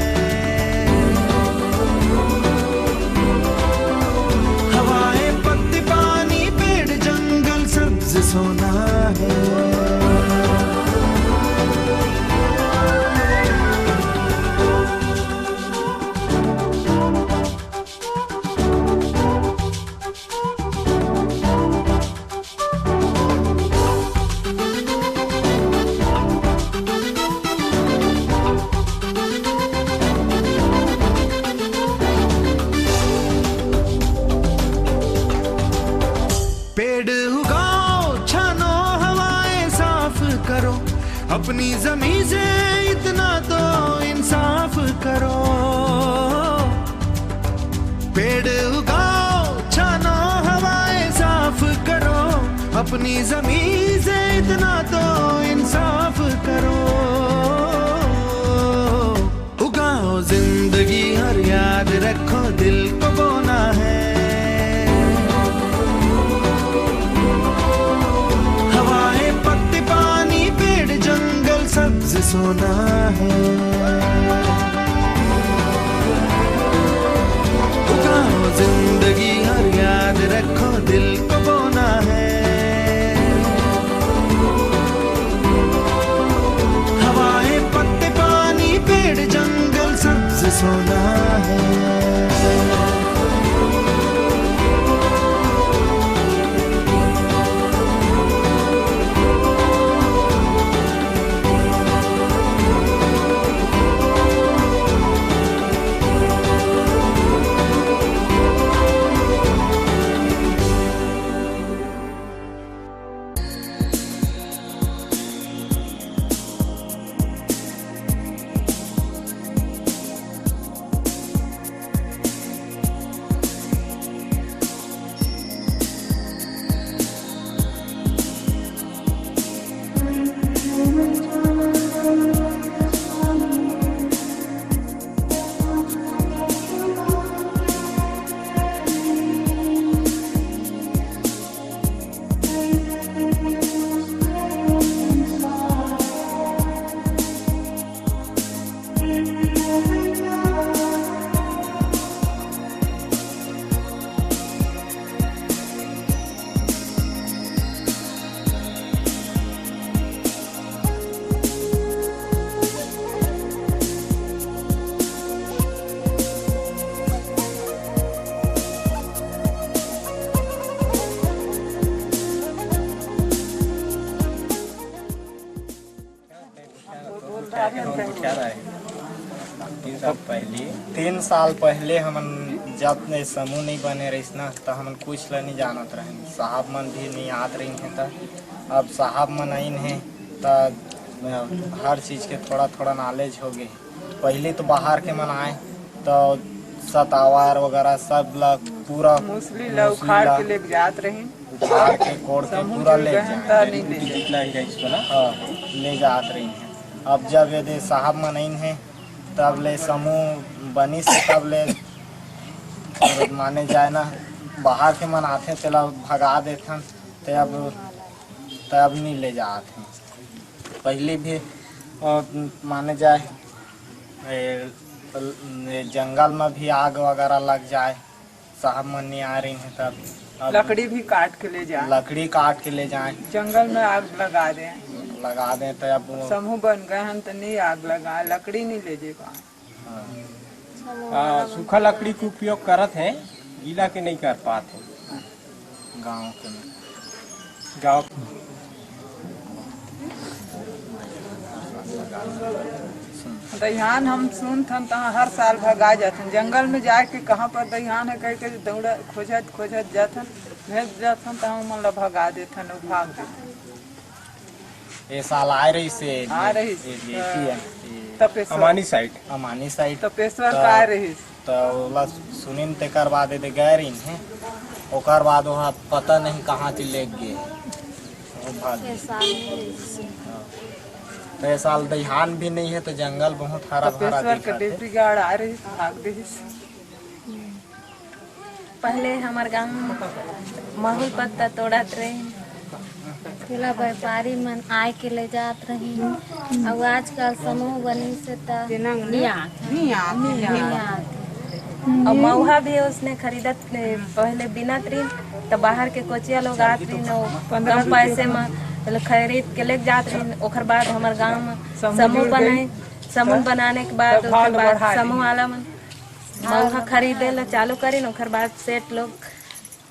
सोना है। पेड़ उगाओ छानो हवाएं साफ करो, अपनी जमीन से इतना तो इंसाफ करो। पेड़ उगाओ छानो हवाएं साफ करो, अपनी जमीन से इतना तो इंसाफ करो। उगाओ जिंदगी हर याद रखो दिल को बोना है। सब्ज सोना है। उगाओ जिंदगी हर याद रखो दिल को बोना है। हवाएं पत्ते पानी पेड़ जंगल सब्ज सोना है। तीन साल पहले हमन जब समूह नहीं बने रही ना तो हमन कुछ ल नहीं जानत रहे। साहब मन भी नहीं आत रही हैं तो अब साहब मन आइन हैं तो हर चीज़ के थोड़ा थोड़ा नॉलेज हो गए। पहले तो बाहर के मन आए तो सतावार वगैरह सब लोग पूरा मूसली ला उखाड़ के ले जात रहे, उखाड़ के कोड़ के पूरा ले जात रही हैं। अब जब यदि साहब मन आइन हैं तब ले समूह बनी से तब ले माने जाए ना बाहर के मन आते तेला भगा देथन तब नहीं ले जाते। पहले भी माने जाए जंगल में भी आग वगैरह लग जाए साहब मन नहीं आ रही हैं तब अब लकड़ी भी काट के ले जाए, लकड़ी काट के ले जाएं, जंगल में आग लगा दें, तो अब समूह बन गए हैं तो नहीं आग लगाए, लकड़ी नहीं ले जे सूखा लकड़ी का उपयोग करत है, गीला के नहीं कर पाते गाँव के गाँव। दहियान हम सुनथन तो हर साल भगा जाथन, जंगल में जाके कहाँ पर दहियान है कह के दौड़ा खोजत खोजत जाथन, भेज जाथन तो हम मतलब भगा देथन, वो भाग देथन। ये साल आ रही से अमानी साइड तपेश्वर का आ रही तो सुनिन तेकर बाद दे गए रही हैं, ओकर बाद वहाँ पता नहीं कहाँ से ले गए तो ये साल दहियान भी नहीं है तो जंगल बहुत हरा भरा दिखता है। आ रही भाग दे। पहले हमारे गांव में महल पत्ता तोड़त रहे, फिर व्यापारी मन आए के ले जात रही, अब आजकल समूह बनी से और महुआ भी उसने खरीदत पहले बिना त्रिन तो बाहर के कोचिया लोग आत रही कम पैसे में खरीद के ले जात रही। ओकर बाद हमारे गांव में समूह बनाए, समूह बनाने के बाद समूह वाला मन महुआ खरीदे ला चालू करी न, ओकर बाद सेठ लोग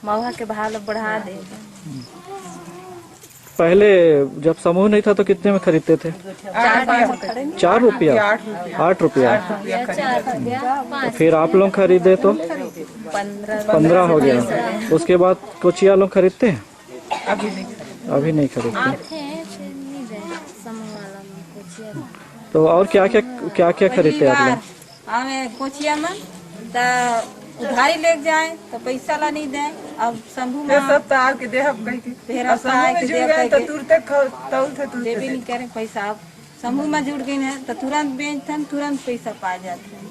महुआ के भाव बढ़ा दे। पहले जब समूह नहीं था तो कितने में खरीदते थे? 4 रुपया, 8 रुपया। फिर आप लोग खरीदे तो 15 हो गया। उसके बाद कोचिया लोग खरीदते हैं? अभी नहीं खरीदते। तो और क्या क्या खरीदते हैं आप लोग? हमें कोचिया में उधारी ले जाए तो पैसा ला नहीं दे, अब समूह में सब तो आके दे हम कहीं फिर अब आके दे तो तुरते दे भी नहीं करें पैसा। अब समूह में जुड़ गए हैं तो तुरंत बेचते, तुरंत पैसा पा जाते हैं।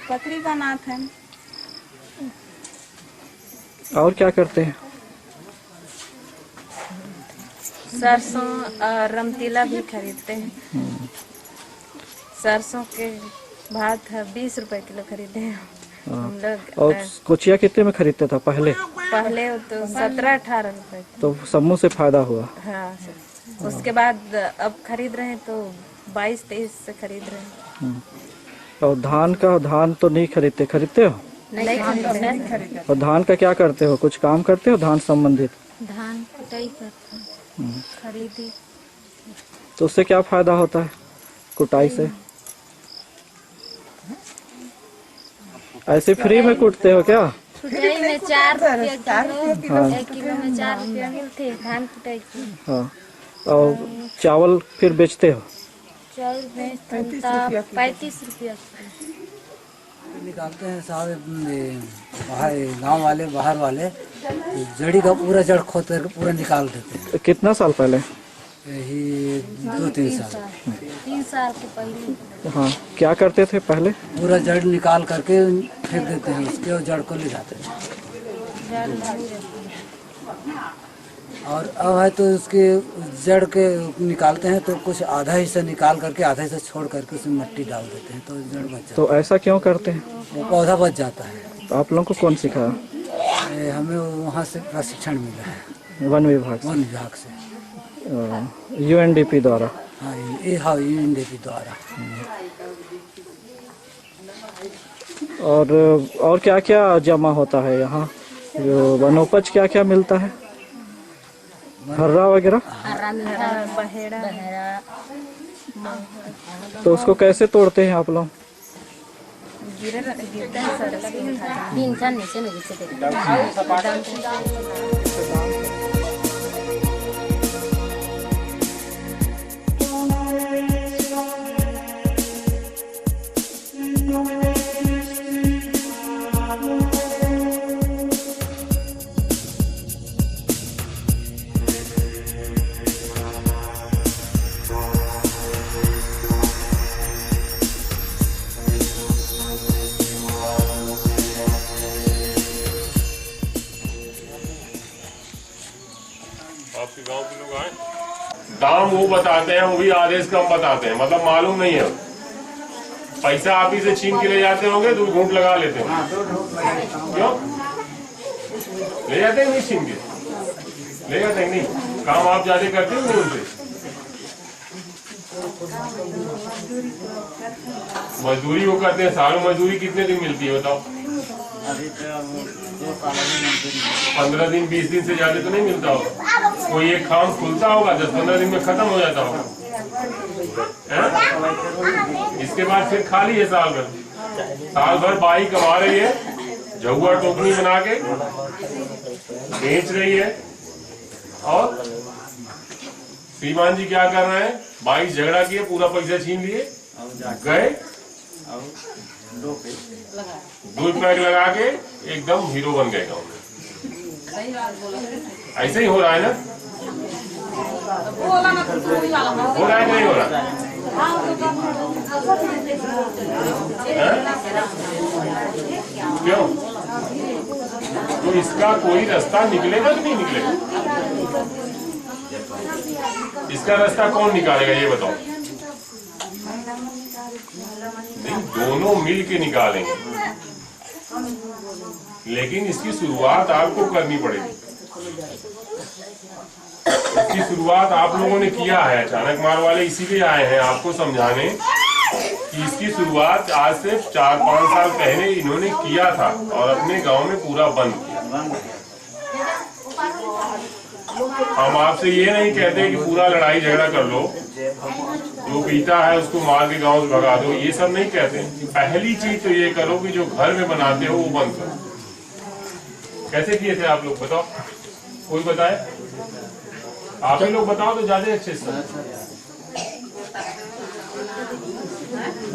पत्री बनाते हैं। और क्या करते हैं? सरसों और रमतीला भी खरीदते हैं। सरसों के भात 20 रुपए किलो खरीदे हैं हम लोग। और कोचिया कितने में खरीदते था पहले? पहले तो 17-18 रुपए। तो समूह से फायदा हुआ? हाँ, उसके बाद अब खरीद रहे हैं तो 22-23 से खरीद रहे हैं। और धान तो नहीं खरीदते हो? नहीं खरीदते। और धान का क्या करते हो? कुछ काम करते हो धान संबंधित? धान कुटाई करते हैं, खरीदी। तो उससे क्या फायदा होता है कुटाई से? ऐसे फ्री में कूटते हो क्या? कुटाई में 4 रुपया किलो, 1 किलो में 4 रुपया मिलते हैं धान कुटाई की। हाँ, और चावल फिर बेचते हो? चावल बेचते हैं 35 रुपया निकालते हैं साहब। गांव वाले बाहर वाले जड़ी का पूरा जड़ खोद कर पूरा निकाल देते हैं। कितना साल पहले? यही 2-3 साल। 3 साल के पहले। हाँ, क्या करते थे पहले? पूरा जड़ निकाल करके फेंक देते हैं उसके, और जड़ को ले जाते हैं। और अब है तो उसके जड़ के निकालते हैं तो कुछ आधा हिस्सा निकाल करके आधा हिस्सा छोड़ करके उसमें मिट्टी डाल देते हैं तो जड़ बच जाता है। तो ऐसा क्यों करते हैं? वो पौधा बच जाता है। तो आप लोगों को कौन सिखाया? हमें वहाँ से प्रशिक्षण मिला है, वन विभाग से। UNDP द्वारा? हाँ, UNDP द्वारा। और क्या क्या जमा होता है यहाँ? जो वनोपज क्या क्या मिलता है? हर्रा वगैरह? बहेड़ा। तो उसको कैसे तोड़ते हैं आप लोग? गिरते हैं नीचे में आपके गांव के लोग आए, दाम वो बताते हैं, वो भी आदेश कम बताते हैं, मतलब मालूम नहीं है। पैसा आप ही से छीन के ले जाते होंगे, 2 घूंट लगा लेते हो, क्यों ले जाते हैं? नहीं छीन के ले जाते हैं, नहीं काम आप ज्यादा करते हो उनसे। मजदूरी वो करते हैं, सालों मजदूरी कितने दिन मिलती है बताओ? 15 दिन 20 दिन से ज्यादा तो नहीं मिलता होगा। कोई एक काम खुलता होगा 10-15 दिन में खत्म हो जाता होगा, इसके बाद फिर खाली है साल भर बाई कमा रही है, जहुआ टोकनी बना के बेच रही है, और श्रीमान जी क्या कर रहे हैं? बाई झगड़ा किए, पूरा पैसा छीन लिए, गए 2 पैक लगा के एकदम हीरो बन गए गाँव में। ऐसे ही हो रहा है ना? हो रहा है नहीं हो रहा? क्यों? तो इसका कोई रास्ता निकलेगा कि नहीं निकलेगा? इसका रास्ता कौन निकालेगा ये बताओ? नहीं, दोनों मिल के निकालेंगे, लेकिन इसकी शुरुआत आपको करनी पड़ेगी। इसकी शुरुआत आप लोगों ने किया है, अचानक मार वाले इसीलिए आए हैं आपको समझाने कि इसकी शुरुआत आज से 4-5 साल पहले इन्होंने किया था और अपने गांव में पूरा बंद किया। हम आपसे ये नहीं कहते कि पूरा लड़ाई झगड़ा कर लो, जो पीता है उसको मार के गांव से भगा दो, ये सब नहीं कहते। पहली चीज तो ये करो कि जो घर में बनाते हो वो बंद करो। कैसे किए थे आप लोग बताओ? कोई बताए? आप ही लोग बताओ तो ज्यादा अच्छे से।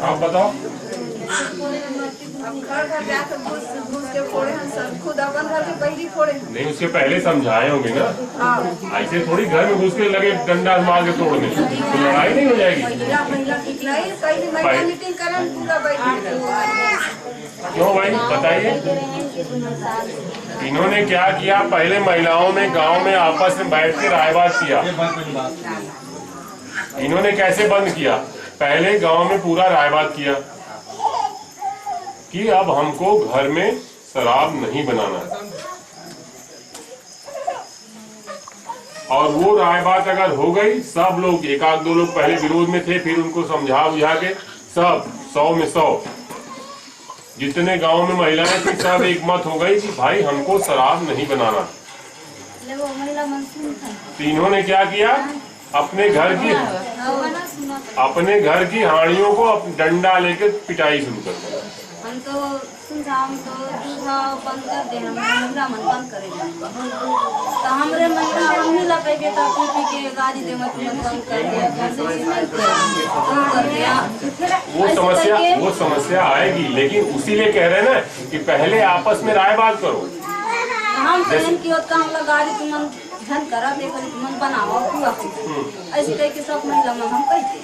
आप बताओ। नहीं, उसके पहले समझाए होंगे ना, ऐसे थोड़ी घर में घुस के लगे डंडा मार के तोड़ने, तो लड़ाई नहीं हो जाएगी। क्यों भाई बताइए? इन्होंने क्या किया? पहले महिलाओं ने गांव में आपस में बैठ के रायबात किया। इन्होंने कैसे बंद किया? पहले गांव में पूरा रायबात किया कि अब हमको घर में शराब नहीं बनाना, और वो रायबात अगर हो गई, सब लोग 1-2 लोग पहले विरोध में थे, फिर उनको समझा बुझा के सब 100 में 100 जितने गांव में महिलाएं थी सब एक मत हो गई कि भाई हमको शराब नहीं बनाना। तो इन्होंने क्या किया? अपने घर की हाड़ियों को डंडा लेके पिटाई शुरू कर दिया। हम तो बंद कर दे, महिला मन बंद करेगा तो हमरे महिला हम ही लपेगे तो पी के गाड़ी दे मत बंद कर दिया। वो समस्या आएगी, लेकिन उसीलिए कह रहे हैं ना कि पहले आपस में राय बात करो। हम बहन की ओर का हम लोग गाड़ी तुम धन करा दे कर तुम बनाओ पूरा ऐसे कह के सब महिला में हम कहते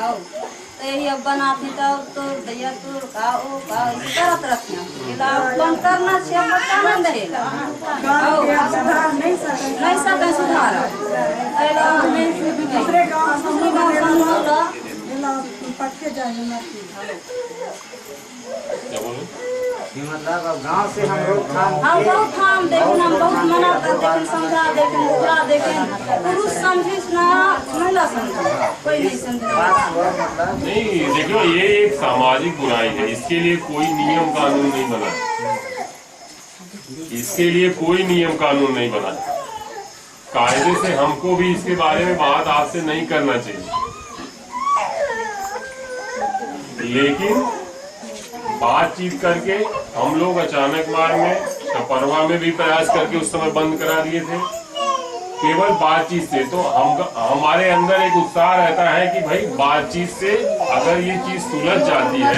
आओ तो यही अब बनाते तो दैया तो का ओ का इसी तरह रखते हैं। बंद करना चाहिए, बताना रहेगा नहीं सके सुधार दूसरे गाँव से हम बहुत थाम देखें, हम बहुत मना कर देखें, समझा देखें, बुरा देखें, पुरुष समझिस ना महिला समझा, कोई नहीं समझा। नहीं देखो, ये एक सामाजिक बुराई है, इसके लिए कोई नियम कानून नहीं बना, इसके लिए कोई नियम कानून नहीं बना। कायदे से हमको भी इसके बारे में बात आपसे नहीं करना चाहिए, लेकिन बातचीत करके हम लोग अचानक मार में टपरवा में भी प्रयास करके उस समय बंद करा दिए थे, केवल बातचीत से। तो हमारे अंदर एक उत्साह रहता है कि भाई बातचीत से अगर ये चीज सुलझ जाती है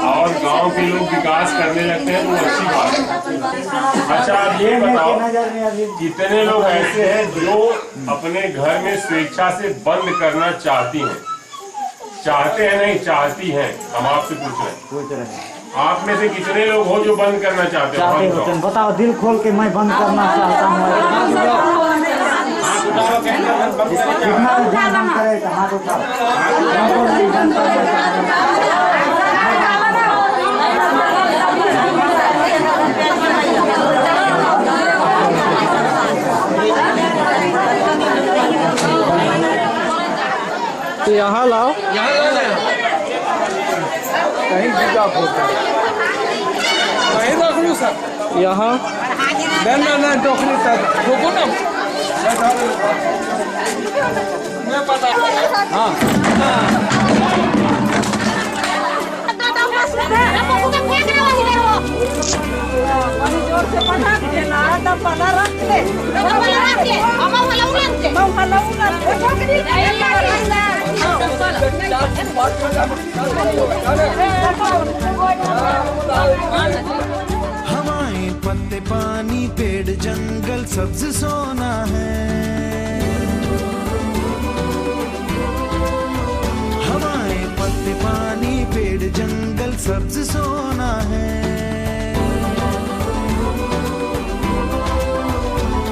और गांव के लोग विकास करने लगते हैं तो अच्छी बात है। अच्छा, आप ये बताओ कितने लोग ऐसे हैं जो अपने घर में स्वेच्छा से बंद करना चाहती हैं? चाहते हैं नहीं, चाहती हैं। हम आपसे पूछ रहे हैं आप में से कितने लोग हो जो बंद करना चाहते हो? बताओ, दिल खोल के मैं बंद करना चाहता हूँ। कितना बंद करेगा? हाथ उठाओ। यहाँ लाओ। कहीं जगह होता है कहीं रख लूँ सर यहाँ ना टोकरी तक रुको ना मैं पता हाँ जोर से पटाख देना तब पला रख ले हवाएं पत्ते पानी पेड़ जंगल सब्ज सोना है। हवाएं पत्ते पानी पेड़ जंगल सब्ज सोना है।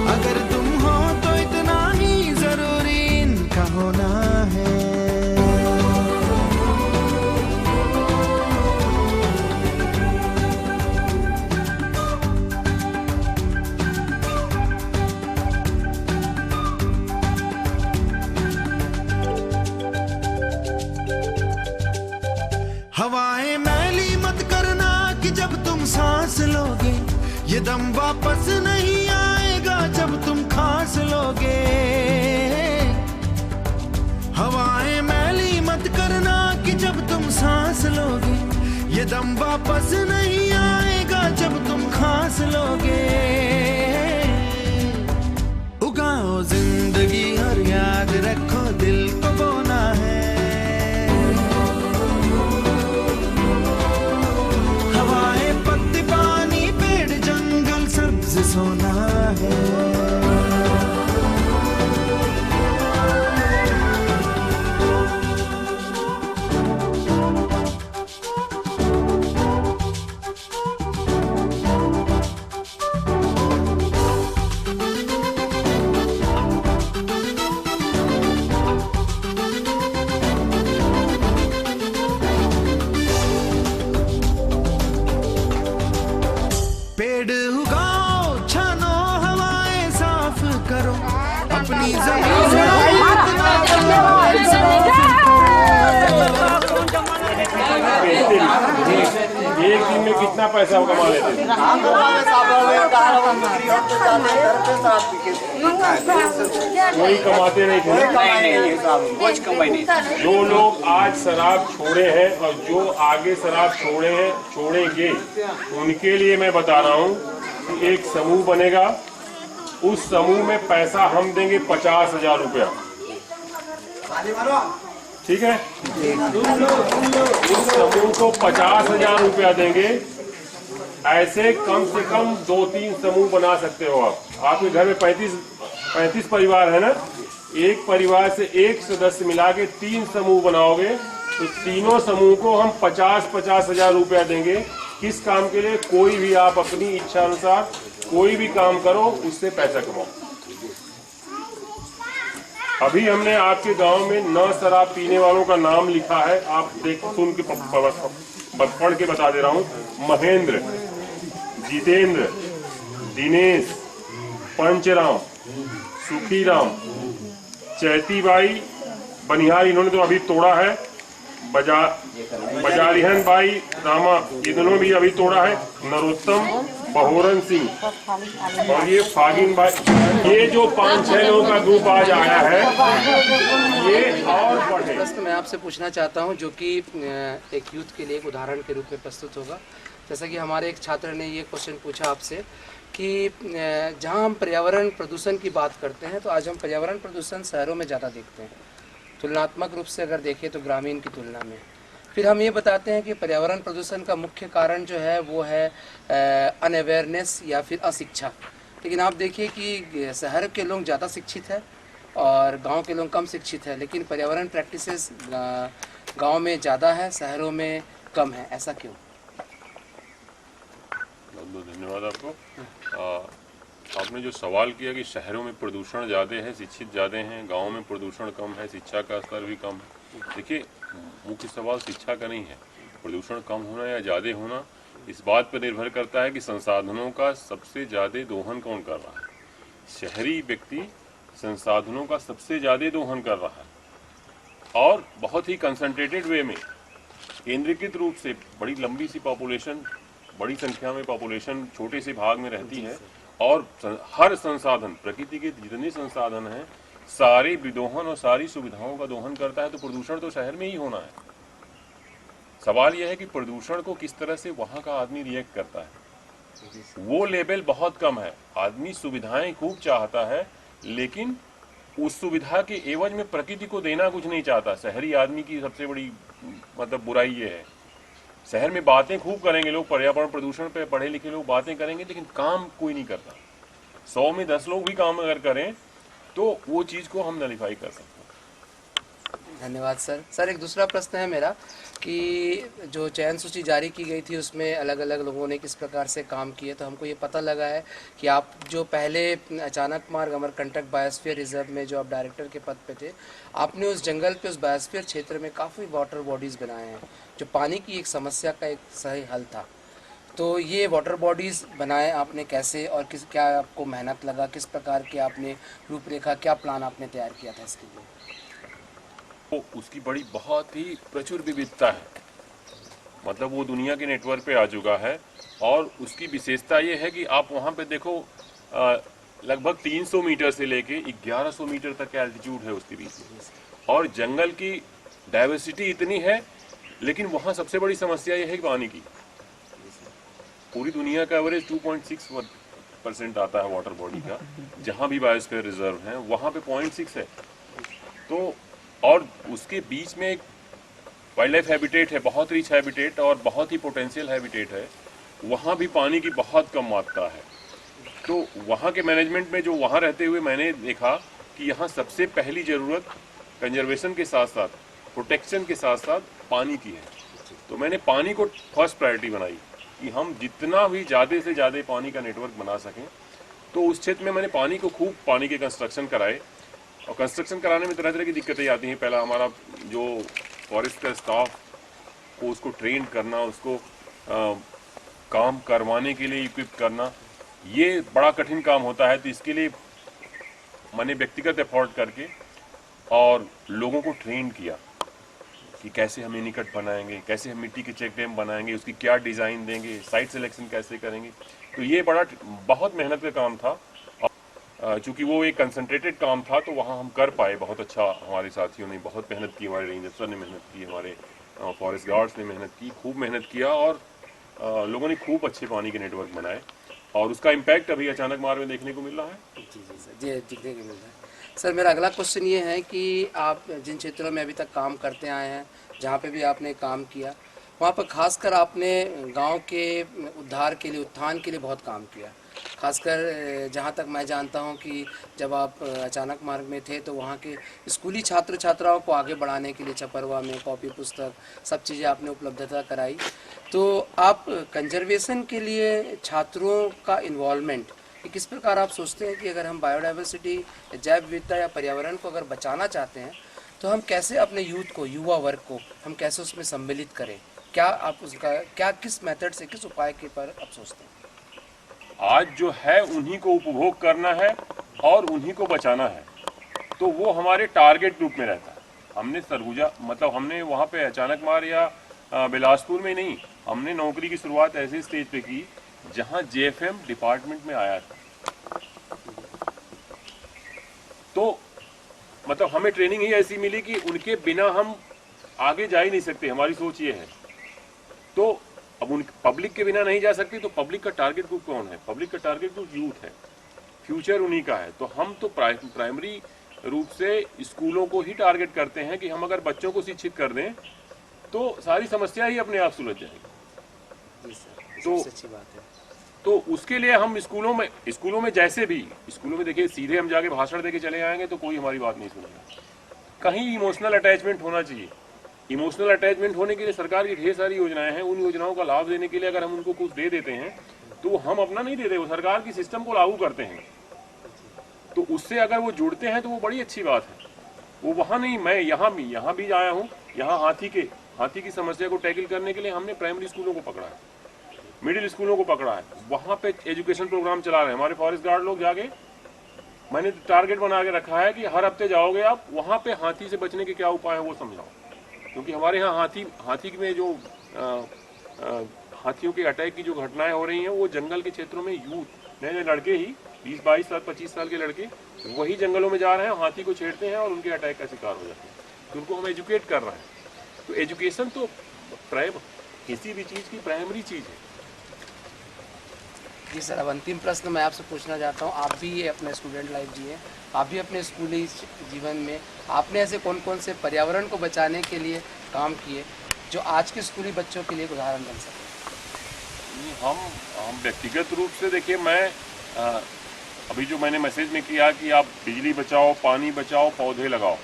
अगर तुम हो तो इतना ही जरूरी इनका होना है। हवाएं मैली मत करना कि जब तुम सांस लोगे ये दम वापस नहीं आएगा जब तुम खांस लोगे। हवाएं मैली मत करना कि जब तुम सांस लोगे ये दम वापस नहीं आएगा जब तुम खांस लोगे। उगाओ जिंदगी और याद रखो दिल को बोना है। हवाएं पत्ते पानी पेड़ जंगल सब्ज सोना है। पेड़ उगाओ छानो हवाएं साफ करो अपनी जमीन एक दिन में कितना पैसा कमा लेते हैं? कोई कमाते नहीं थे। जो लोग आज शराब छोड़े हैं और जो आगे शराब छोड़ेंगे उनके लिए मैं बता रहा हूँ कि एक समूह बनेगा। उस समूह में पैसा हम देंगे 50,000 रुपया। ठीक है, उस समूह को 50,000 रुपया देंगे। ऐसे कम से कम 2-3 समूह बना सकते हो आप। आपके घर में 35 परिवार है ना, एक परिवार से एक सदस्य मिला के 3 समूह बनाओगे तो तीनों समूह को हम 50,000 रुपया देंगे। किस काम के लिए? कोई भी आप अपनी इच्छा अनुसार कोई भी काम करो, उससे पैसा कमाओ। अभी हमने आपके गांव में 9 शराब पीने वालों का नाम लिखा है। आप देखो, सुन के पढ़ के बता दे रहा हूँ। महेंद्र, जितेंद्र, दिनेश, पंचराम, सुखीराम, चैतीबाई, बनिहार, इन्होंने तो अभी तोड़ा है। बजारिहन बाई रामा, इन्होंने भी अभी तोड़ा है। नरोत्तम, बहोरन सिंह और ये फागिन बाई। ये जो 5-6 लोगों का ग्रुप आज आया है ये और बढ़े। प्रश्न मैं आपसे पूछना चाहता हूं जो कि एक यूथ के लिए एक उदाहरण के रूप में प्रस्तुत होगा। जैसा कि हमारे एक छात्र ने ये क्वेश्चन पूछा आपसे कि जहां हम पर्यावरण प्रदूषण की बात करते हैं तो आज हम पर्यावरण प्रदूषण शहरों में ज़्यादा देखते हैं, तुलनात्मक रूप से अगर देखें तो ग्रामीण की तुलना में। फिर हम ये बताते हैं कि पर्यावरण प्रदूषण का मुख्य कारण जो है वो है अनअवेयरनेस या फिर अशिक्षा। लेकिन आप देखिए कि शहर के लोग ज़्यादा शिक्षित है और गांव के लोग कम शिक्षित है, लेकिन पर्यावरण प्रैक्टिसेस गांव में ज़्यादा है, शहरों में कम है। ऐसा क्यों? बहुत धन्यवाद आपको। आपने जो सवाल किया कि शहरों में प्रदूषण ज़्यादा है, शिक्षित ज़्यादा हैं, गांव में प्रदूषण कम है, शिक्षा का स्तर भी कम है। देखिए, मुख्य सवाल शिक्षा का नहीं है। प्रदूषण कम होना या ज़्यादा होना इस बात पर निर्भर करता है कि संसाधनों का सबसे ज़्यादा दोहन कौन कर रहा है। शहरी व्यक्ति संसाधनों का सबसे ज़्यादा दोहन कर रहा है। और बहुत ही कंसंट्रेटेड वे में केंद्रीकृत रूप से बड़ी लंबी सी पॉपुलेशन, बड़ी संख्या में पॉपुलेशन छोटे से भाग में रहती है और हर संसाधन, प्रकृति के जितने संसाधन हैं सारे विदोहन और सारी सुविधाओं का दोहन करता है, तो प्रदूषण तो शहर में ही होना है। सवाल यह है कि प्रदूषण को किस तरह से वहाँ का आदमी रिएक्ट करता है, वो लेवल बहुत कम है। आदमी सुविधाएं खूब चाहता है, लेकिन उस सुविधा के एवज में प्रकृति को देना कुछ नहीं चाहता। शहरी आदमी की सबसे बड़ी मतलब बुराई ये है, शहर में बातें खूब करेंगे लोग, पर्यावरण प्रदूषण पे पढ़े लिखे लोग बातें करेंगे, लेकिन काम कोई नहीं करता। 100 में 10 लोग भी काम अगर करें तो वो चीज़ को हम नलिफाई कर सकते हैं। धन्यवाद सर। सर एक दूसरा प्रश्न है मेरा कि जो चयन सूची जारी की गई थी उसमें अलग अलग लोगों ने किस प्रकार से काम किए, तो हमको ये पता लगा है कि आप जो पहले अचानक मार्ग अमरकंटक बायोस्फीयर रिजर्व में जो आप डायरेक्टर के पद पे थे, आपने उस जंगल पे उस बायोस्फीयर क्षेत्र में काफ़ी वाटर बॉडीज़ बनाए हैं जो पानी की एक समस्या का एक सही हल था। तो ये वाटर बॉडीज़ बनाए आपने कैसे और क्या आपको मेहनत लगा, किस प्रकार की आपने रूपरेखा, क्या प्लान आपने तैयार किया था इसके लिए? तो उसकी बड़ी बहुत ही प्रचुर विविधता है, मतलब वो दुनिया के नेटवर्क पे आ चुका है और उसकी विशेषता ये है कि आप वहाँ पे देखो लगभग 300 मीटर से लेके 1100 मीटर तक का एल्टीट्यूड है उसके बीच में, और जंगल की डाइवर्सिटी इतनी है, लेकिन वहाँ सबसे बड़ी समस्या ये है कि पानी की। पूरी दुनिया का एवरेज 2.6% आता है वाटर बॉडी का, जहाँ भी बायोस्फीयर रिजर्व है वहाँ पे 0.6 है। तो और उसके बीच में एक वाइल्ड लाइफ हैबिटेट है, बहुत रिच हैबिटेट और बहुत ही पोटेंशियल हैबिटेट है, वहाँ भी पानी की बहुत कम मात्रा है। तो वहाँ के मैनेजमेंट में जो वहाँ रहते हुए मैंने देखा कि यहाँ सबसे पहली ज़रूरत कंजर्वेशन के साथ साथ प्रोटेक्शन के साथ साथ पानी की है। तो मैंने पानी को फर्स्ट प्रायोरिटी बनाई कि हम जितना भी ज़्यादा से ज़्यादा पानी का नेटवर्क बना सकें। तो उस क्षेत्र में मैंने पानी को खूब पानी के कंस्ट्रक्शन कराए, और कंस्ट्रक्शन कराने में तरह तरह की दिक्कतें आती हैं। पहला हमारा जो फॉरेस्ट का स्टाफ को उसको ट्रेन करना, उसको काम करवाने के लिए इक्विप करना, ये बड़ा कठिन काम होता है। तो इसके लिए मैंने व्यक्तिगत एफर्ट करके और लोगों को ट्रेन किया कि कैसे हम निकट बनाएंगे, कैसे हम मिट्टी के चेक डैम बनाएंगे, उसकी क्या डिज़ाइन देंगे, साइट सिलेक्शन कैसे करेंगे। तो ये बहुत मेहनत का काम था। चूँकि वो एक कंसंट्रेटेड काम था तो वहाँ हम कर पाए बहुत अच्छा। हमारे साथियों ने बहुत मेहनत की, हमारे रेंज अफसर ने मेहनत की, हमारे फॉरेस्ट गार्ड्स ने मेहनत की, खूब मेहनत किया, और लोगों ने खूब अच्छे पानी के नेटवर्क बनाए, और उसका इम्पैक्ट अभी अचानक मार्ग में देखने को मिल रहा है। जी सर, जी देखने को मिल रहा है। सर मेरा अगला क्वेश्चन ये है कि आप जिन क्षेत्रों में अभी तक काम करते आए हैं, जहाँ पे भी आपने काम किया, वहाँ पर खासकर आपने गांव के उद्धार के लिए, उत्थान के लिए बहुत काम किया। खासकर जहाँ तक मैं जानता हूँ कि जब आप अचानक मार्ग में थे तो वहाँ के स्कूली छात्र छात्राओं को आगे बढ़ाने के लिए चपरवा में कॉपी पुस्तक सब चीज़ें आपने उपलब्धता कराई। तो आप कंजर्वेशन के लिए छात्रों का इन्वॉल्वमेंट किस प्रकार आप सोचते हैं कि अगर हम बायोडाइवर्सिटी, जैव विविधता या पर्यावरण को अगर बचाना चाहते हैं तो हम कैसे अपने यूथ को, युवा वर्ग को हम कैसे उसमें सम्मिलित करें? क्या आप उसका क्या किस मेथड से, किस उपाय के पर आप सोचते हैं? आज जो है उन्हीं को उपभोग करना है और उन्हीं को बचाना है, तो वो हमारे टारगेट ग्रुप में रहता है। हमने सरगुजा मतलब हमने वहाँ पे अचानक मार या बिलासपुर में नहीं, हमने नौकरी की शुरुआत ऐसे स्टेज पे की जहाँ जेएफएम डिपार्टमेंट में आया था। तो मतलब हमें ट्रेनिंग ही ऐसी मिली कि उनके बिना हम आगे जा ही नहीं सकते, हमारी सोच ये है। तो अब उन पब्लिक के बिना नहीं जा सकती, तो पब्लिक का टारगेट ग्रुप कौन है? पब्लिक का टारगेट ग्रुप यूथ है, फ्यूचर उन्हीं का है। तो हम तो प्राइमरी रूप से स्कूलों को ही टारगेट करते हैं कि हम अगर बच्चों को शिक्षित कर दें तो सारी समस्या ही अपने आप सुलझ जाएगी। तो अच्छी बात है। तो उसके लिए हम स्कूलों में जैसे भी स्कूलों में देखिए, सीधे हम जाके भाषण देके चले आएंगे तो कोई हमारी बात नहीं सुनेगा। कहीं इमोशनल अटैचमेंट होना चाहिए। इमोशनल अटैचमेंट होने के लिए सरकार की ढेर सारी योजनाएं हैं। उन योजनाओं का लाभ देने के लिए अगर हम उनको कुछ दे देते हैं तो हम अपना नहीं देते, वो सरकार की सिस्टम को लागू करते हैं। तो उससे अगर वो जुड़ते हैं तो वो बड़ी अच्छी बात है। वो वहाँ नहीं, मैं यहाँ भी आया हूँ। यहाँ हाथी की समस्या को टैकल करने के लिए हमने प्राइमरी स्कूलों को पकड़ा है, मिडिल स्कूलों को पकड़ा है, वहाँ पे एजुकेशन प्रोग्राम चला रहे हैं हमारे फॉरेस्ट गार्ड लोग जाके, मैंने टारगेट बना के रखा है कि हर हफ्ते जाओगे आप, वहाँ पे हाथी से बचने के क्या उपाय है वो समझाओ, क्योंकि हमारे यहाँ हाथी में जो हाथियों के अटैक की जो घटनाएं हो रही हैं वो जंगल के क्षेत्रों में यूथ नए लड़के ही 20-22 साल 25 साल के लड़के वही जंगलों में जा रहे हैं, हाथी को छेड़ते हैं और उनके अटैक का शिकार हो जाते हैं। तो उनको हम एजुकेट कर रहे हैं। तो एजुकेशन तो किसी भी चीज़ की प्राइमरी चीज़ है। जी सर, अब अंतिम प्रश्न मैं आपसे पूछना चाहता हूँ, आप भी अपने स्टूडेंट लाइफ जिए, आप भी अपने स्कूली जीवन में आपने ऐसे कौन कौन से पर्यावरण को बचाने के लिए काम किए जो आज के स्कूली बच्चों के लिए एक उदाहरण बन सके? हम व्यक्तिगत रूप से देखिए, मैं अभी जो मैंने मैसेज में किया कि आप बिजली बचाओ, पानी बचाओ, पौधे लगाओ,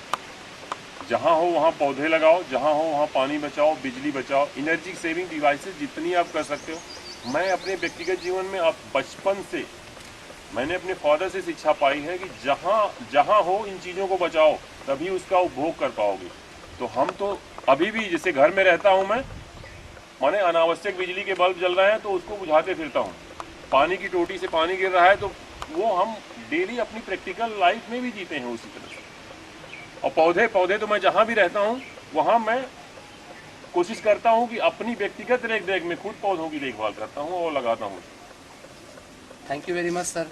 जहाँ हो वहाँ पौधे लगाओ, जहाँ हो वहाँ पानी बचाओ, बिजली बचाओ, एनर्जी सेविंग डिवाइसेस जितनी आप कर सकते हो। मैं अपने व्यक्तिगत जीवन में अब बचपन से मैंने अपने फादर से शिक्षा पाई है कि जहाँ हो इन चीज़ों को बचाओ, तभी उसका उपभोग कर पाओगे। तो हम तो अभी भी जैसे घर में रहता हूँ मैं, माने अनावश्यक बिजली के बल्ब जल रहे हैं तो उसको बुझाते फिरता हूँ, पानी की टोटी से पानी गिर रहा है तो वो हम डेली अपनी प्रैक्टिकल लाइफ में भी जीते हैं उसी तरह से। और पौधे तो मैं जहाँ भी रहता हूँ वहाँ मैं कोशिश करता हूँ कि अपनी व्यक्तिगत देख में खुद पौधों की देखभाल करता हूँ और लगाता हूँ। Thank you very much sir.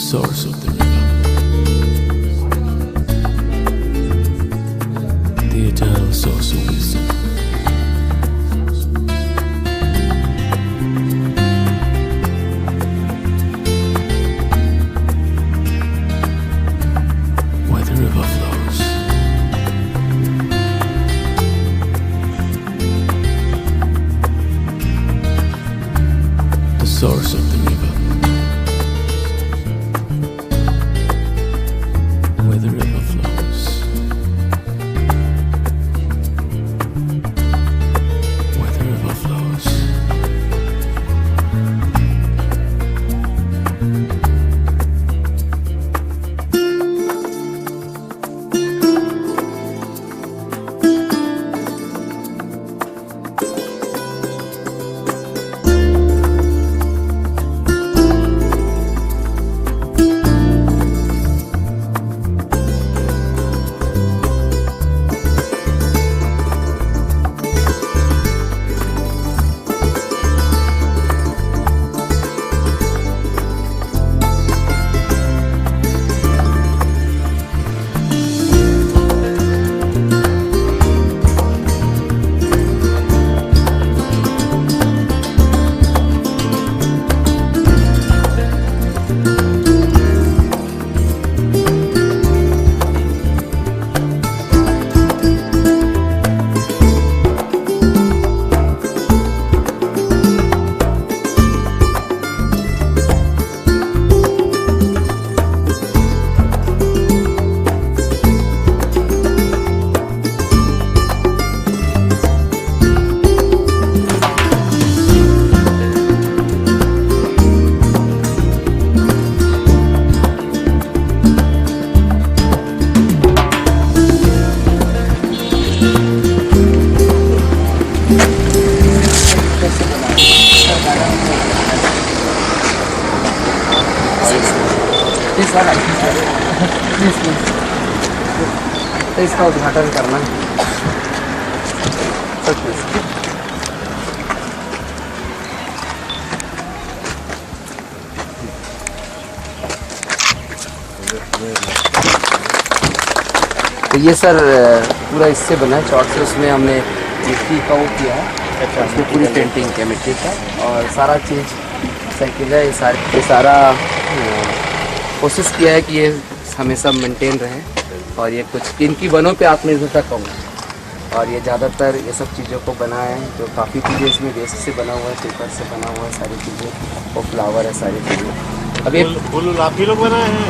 source of the river, the eternal source of wisdom. Where the river flows, the source of the river. Where the river flows, where the river flows. तो इसका उद्घाटन करना है। तो ये sir पूरा इससे बना है, चौक से, उसमें हमने मिट्टी का वो किया है, उसमें पूरी पेंटिंग किया मिट्टी का, और सारा चीज़ साइकिल है, ये सारा कोशिश किया है कि ये हमेशा मेंटेन रहे, और ये कुछ इनकी वनों पे आत्मनिर्भरता कम है, और ये ज़्यादातर ये सब चीज़ों को बनाए हैं, जो काफ़ी चीज़ें इसमें वेस्ट से बना हुआ है, पेपर से बना हुआ है, सारी चीज़ें, और फ्लावर है, सारी चीज़ें। अब ये फूल आप ही लोग बनाए हैं?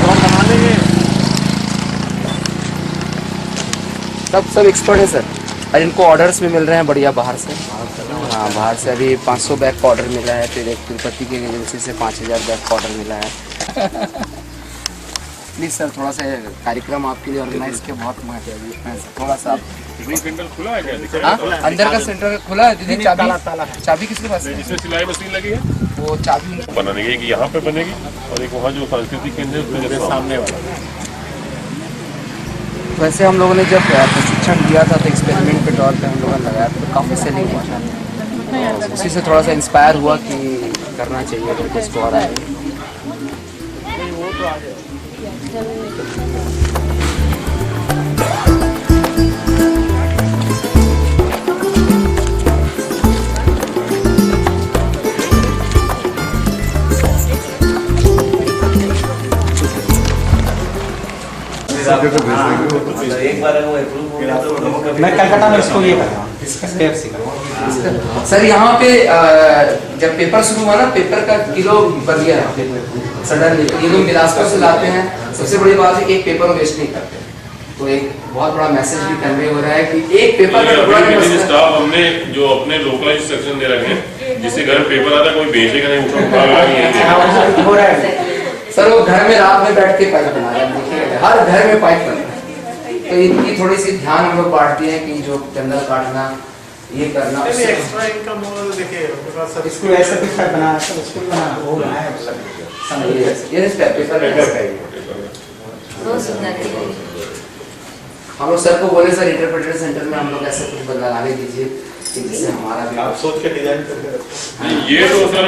कौन बना लेंगे? सब एक्सपर्ट है सर, और इनको ऑर्डर्स भी मिल रहे हैं बढ़िया बाहर से। हाँ, बाहर से अभी 500 बैग का ऑर्डर मिला है, फिर एक तिरुपति की एजेंसी से 5000 बैग का ऑर्डर मिला है। प्लीज़ सर, थोड़ा सा कार्यक्रम आपके लिए ऑर्गेनाइज किया, बहुत महत्व, थोड़ा सा सेंटर खुला है क्या? हाँ, अंदर का सेंटर खुला है दीदी। चाबी किसके पास है? जिसमें सिलाई मशीन लगी है वो चाबी बनाने की, एक यहाँ पे बनेगी और एक वहाँ जो सांस्कृतिक केंद्र है उसमें सामने वाला। वैसे हम लोगों ने जब प्रशिक्षण दिया था तो एक्सपेरिमेंट के तौर पे हम लोगों ने लगाया, तो काफ़ी सेलिंग हुआ था, उसी से थोड़ा सा इंस्पायर हुआ कि करना चाहिए, तो इसको और आगे। मैं कलकत्ता में इसको ये कर सर यहाँ पे जब पेपर शुरू हुआ ना, पेपर का किलो बढ़ गया सडनली, ये लोग बिलासपुर से लाते हैं। सबसे बड़ी बात है, एक पेपर वेस्ट नहीं करते, तो एक बहुत बड़ा मैसेज भी कन्वे हो रहा है कि एक पेपर का टुकड़ा स्टाफ हमने जो अपने लोकल इंस्ट्रक्शन दे रखे हैं, जिससे घर पेपर आता कोई बेचेगा नहीं, सर वो घर में रात में बैठ के पाइप बना रहे हैं, देखिए हर घर में पाइप बना है, तो इनकी थोड़ी सी ध्यान हम लोग बांटते हैं कि जो जंगल काटना, ये करना, एक्स्ट्रा इनकम देखिए स्कूल ऐसा भी बना, स्कूल बना वो बना है, ये पेपर हम लोग सर को बोले सर इंटरप्रेटर सेंटर में हम लोग ऐसे कुछ लगाने दीजिए जिससे हमारा भी आप सोच के डिजाइन करके। ये तो सर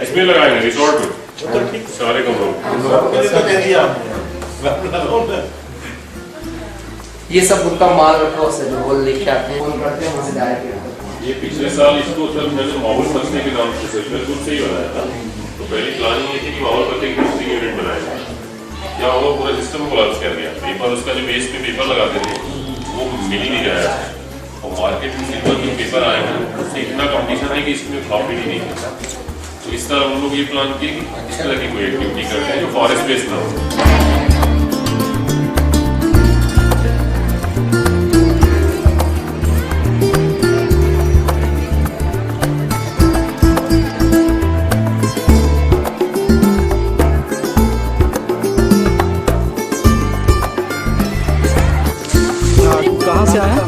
इसमें लगाएंगे रिसोर्ट में, तो ठीक सारे कमरों ये सब उनका माल रखा उससे जो बोल लेके आते हैं, फोन करते हैं, वहाँ से डायरेक्ट। ये पिछले साल इसको सर मैंने माहौल बचने के नाम से खुद से ही बनाया था। तो पहली प्लानिंग ये थी कि माहौल बचने की दूसरी यूनिट बनाएगा, क्या होगा पूरा सिस्टम कोलैप्स कर गया। पेपर उसका जो बेस पे पेपर लगाते थे वो मिल ही नहीं रहा है, और मार्केट में सिर्फ जो पेपर आए हैं उससे इतना कॉम्पिटिशन है कि इसमें प्रॉफिट ही नहीं मिलता। तो इस तरह हम लोग ये प्लान किए कि इस तरह की कोई एक्टिविटी करते हैं जो फॉरेस्ट बेस्ड ना हो। कहाँ से आए हैं?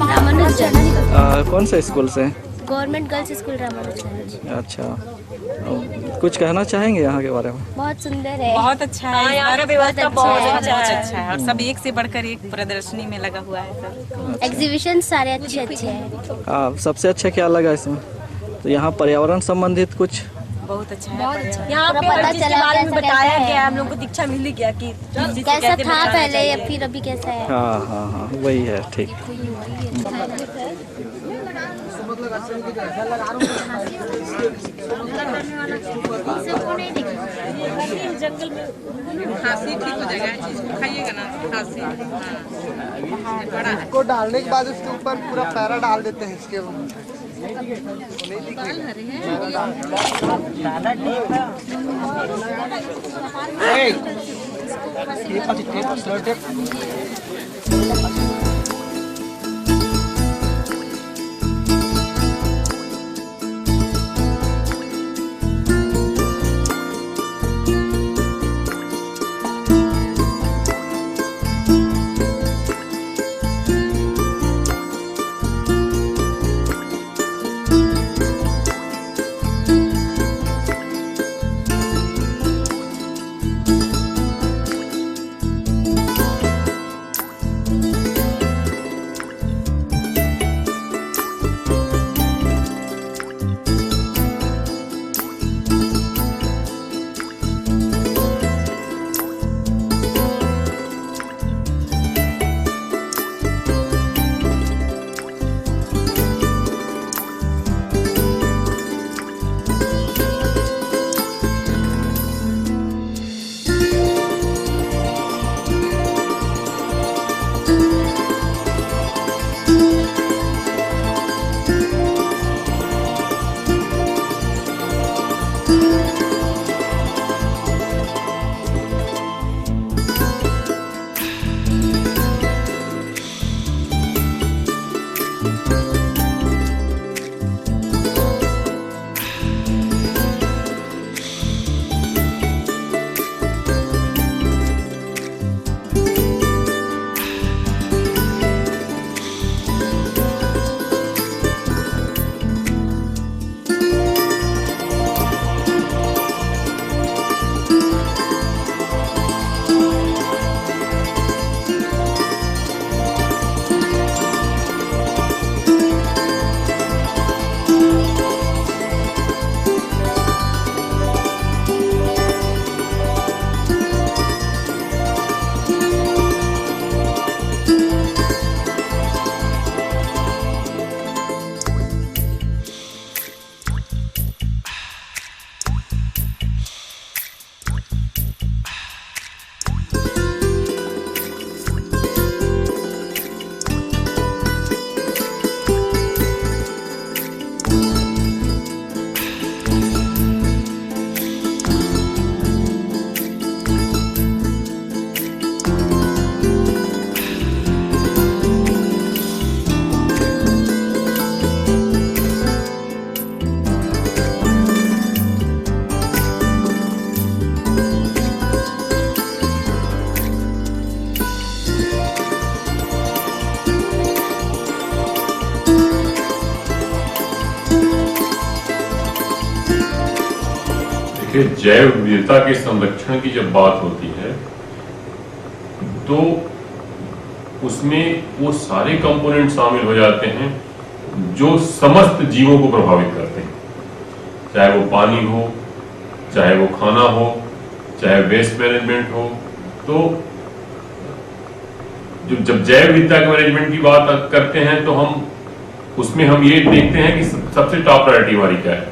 कौन से स्कूल से? Government girls school Ramanujan. अच्छा, कुछ कहना चाहेंगे यहाँ के बारे में? बहुत सुंदर है, बहुत अच्छा है, यहाँ का व्यवस्था बहुत अच्छा है, और सब एक से बढ़कर एक प्रदर्शनी में लगा हुआ है सब। एग्जीबिशन सारे अच्छे अच्छे हैं। सबसे अच्छा क्या लगा इसमें? तो यहाँ पर्यावरण संबंधित कुछ बहुत अच्छा है, यहाँ पे हर चीज के बारे में बताया गया, हम लोग को दीक्षा मिली गया कि कैसा था पहले या फिर अभी कैसा है। हाँ हाँ हाँ, वही है, ठीक। जंगल में खांसी ठीक हो जाएगा, इसको खाइएगा ना, खांसी बड़ा है। को डालने के बाद उसके ऊपर पूरा पैरा डाल देते हैं इसके देखिए, जैव विविधता के संरक्षण की जब बात होती है तो उसमें वो सारे कंपोनेंट शामिल हो जाते हैं जो समस्त जीवों को प्रभावित करते हैं, चाहे वो पानी हो, चाहे वो खाना हो, चाहे वेस्ट मैनेजमेंट हो। तो जब जैव विविधता के मैनेजमेंट की बात करते हैं तो हम उसमें हम ये देखते हैं कि सबसे टॉप प्रायोरिटी हमारी क्या है।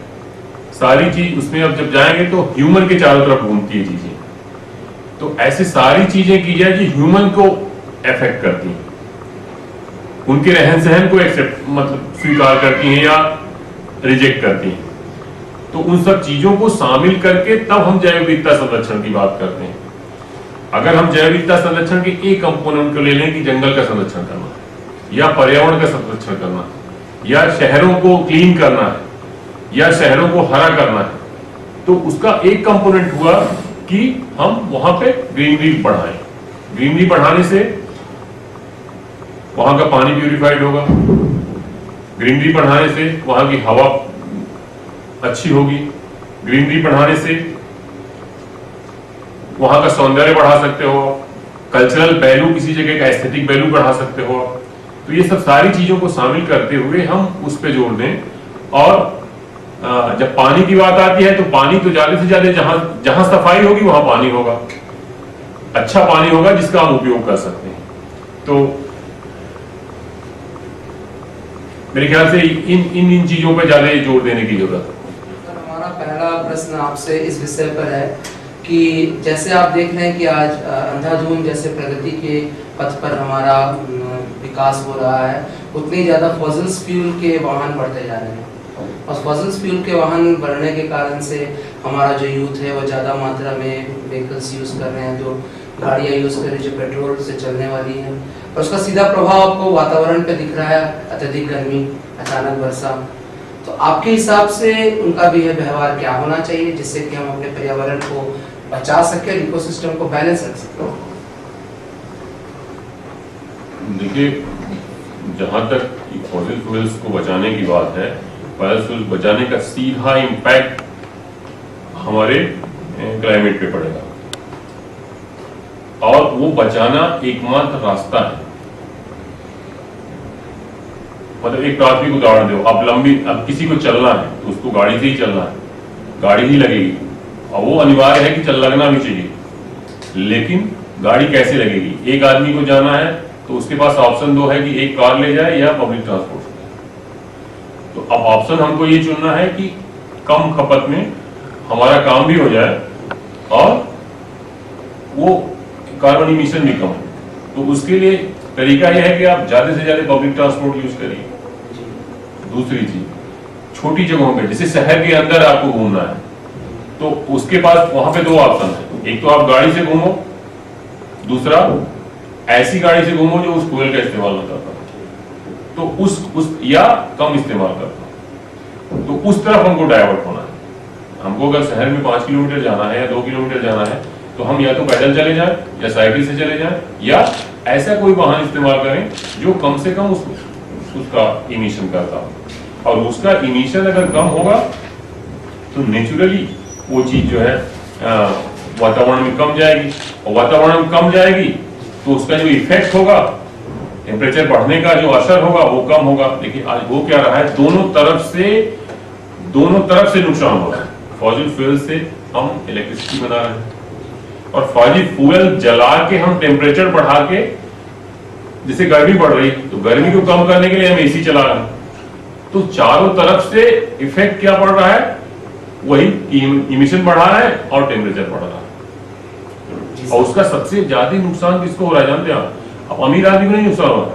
सारी चीज उसमें अब जब जाएंगे तो ह्यूमन के चारों तरफ घूमती है चीजें, तो ऐसी सारी चीजें की जाए जो ह्यूमन को अफेक्ट करती हैं, उनके रहन सहन को एक्सेप्ट मतलब स्वीकार करती हैं या रिजेक्ट करती हैं। तो उन सब चीजों को शामिल करके तब हम जैव विविधता संरक्षण की बात करते हैं। अगर हम जैव विविधता संरक्षण के एक कंपोनेंट को ले लें कि जंगल का संरक्षण करना है या पर्यावरण का संरक्षण करना है या शहरों को क्लीन करना है या शहरों को हरा करना है, तो उसका एक कंपोनेंट हुआ कि हम वहां पे ग्रीनरी बढ़ाएं। ग्रीनरी बढ़ाने से वहां का पानी प्यूरिफाइड होगा, ग्रीनरी बढ़ाने से वहां की हवा अच्छी होगी, ग्रीनरी बढ़ाने से वहां का सौंदर्य बढ़ा सकते हो, कल्चरल वैल्यू किसी जगह का एस्थेटिक वैल्यू बढ़ा सकते हो। तो ये सब सारी चीजों को शामिल करते हुए हम उस पे जोर दें। और जब पानी की बात आती है तो पानी तो ज्यादा से ज्यादा जहां सफाई होगी वहां पानी होगा, अच्छा पानी होगा जिसका हम उपयोग कर सकते हैं। तो मेरे ख्याल से इन चीजों पर ज्यादा जोर देने की जरूरत है। हमारा पहला प्रश्न आपसे इस विषय पर है कि जैसे आप देख रहे हैं कि आज अंधाधुंध जैसे प्रगति के पथ पर हमारा विकास हो रहा है, उतनी ज्यादा फॉसिल्स फ्यूल के वाहन बढ़ते जा रहे हैं और फॉसिल्स फ्यूल के वाहन बढ़ने के कारण से हमारा जो यूथ है वो ज़्यादा मात्रा में व्हीकल्स यूज़ कर रहे हैं, जो गाड़ियाँ यूज़ कर रहे हैं जो पेट्रोल से चलने वाली हैं, और उसका सीधा प्रभाव आपको वातावरण पे दिख रहा है, अत्यधिक गर्मी, अचानक वर्षा। तो आपके हिसाब से उनका भी व्यवहार क्या होना चाहिए जिससे कि हम अपने पर्यावरण को बचा सके, इकोसिस्टम को बैलेंस रख सकें? देखिए, जहाँ तक फॉसिल फ्यूल्स को बचाने की बात है, फॉसिल फ्यूल्स बचाने का सीधा इम्पैक्ट हमारे क्लाइमेट पे पड़ेगा और वो बचाना एकमात्र रास्ता है। मतलब एक प्राथमिक उदाहरण दो, अब किसी को चलना है तो उसको गाड़ी से ही चलना है, गाड़ी ही लगेगी और वो अनिवार्य है कि लगना भी चाहिए, लेकिन गाड़ी कैसे लगेगी? एक आदमी को जाना है तो उसके पास ऑप्शन दो है कि एक कार ले जाए या पब्लिक ट्रांसपोर्ट। तो अब ऑप्शन हमको ये चुनना है कि कम खपत में हमारा काम भी हो जाए और वो कार्बन इमिशन भी कम हो। तो उसके लिए तरीका यह है कि आप ज्यादा से ज्यादा पब्लिक ट्रांसपोर्ट यूज करिए। दूसरी चीज, छोटी जगहों पे जैसे शहर के अंदर आपको घूमना है तो उसके पास वहां पे दो ऑप्शन है, एक तो आप गाड़ी से घूमो, दूसरा ऐसी गाड़ी से घूमो जो उस फ्यूल का इस्तेमाल न करता। तो उस या कम इस्तेमाल करता हूँ, तो उस तरफ हमको डाइवर्ट होना है। हमको अगर शहर में 5 किलोमीटर जाना है या 2 किलोमीटर जाना है तो हम या तो पैदल चले जाएं या साइकिल से चले जाएं या ऐसा कोई वाहन इस्तेमाल करें जो कम से कम उसका इमिशन करता हो। और उसका इमिशन अगर कम होगा तो नेचुरली वो चीज जो है वातावरण में कम जाएगी, और वातावरण में कम जाएगी तो उसका जो इफेक्ट होगा, टेम्परेचर बढ़ने का जो असर होगा वो कम होगा। लेकिन आज हो क्या रहा है, दोनों तरफ से नुकसान हो रहा है। फॉसिल फ्यूल से हम इलेक्ट्रिसिटी बना रहे हैं और फॉसिल फ्यूल जला के हम टेम्परेचर बढ़ा के, जैसे गर्मी बढ़ रही तो गर्मी को कम करने के लिए हम एसी चला रहे हैं, तो चारों तरफ से इफेक्ट क्या पड़ रहा है, वही इमिशन बढ़ा रहा है और टेम्परेचर बढ़ रहा है। और उसका सबसे ज्यादा नुकसान किसको हो रहा है जानते हैं आप? अब अमीर आदमी को नहीं नुकसान हो रहा है,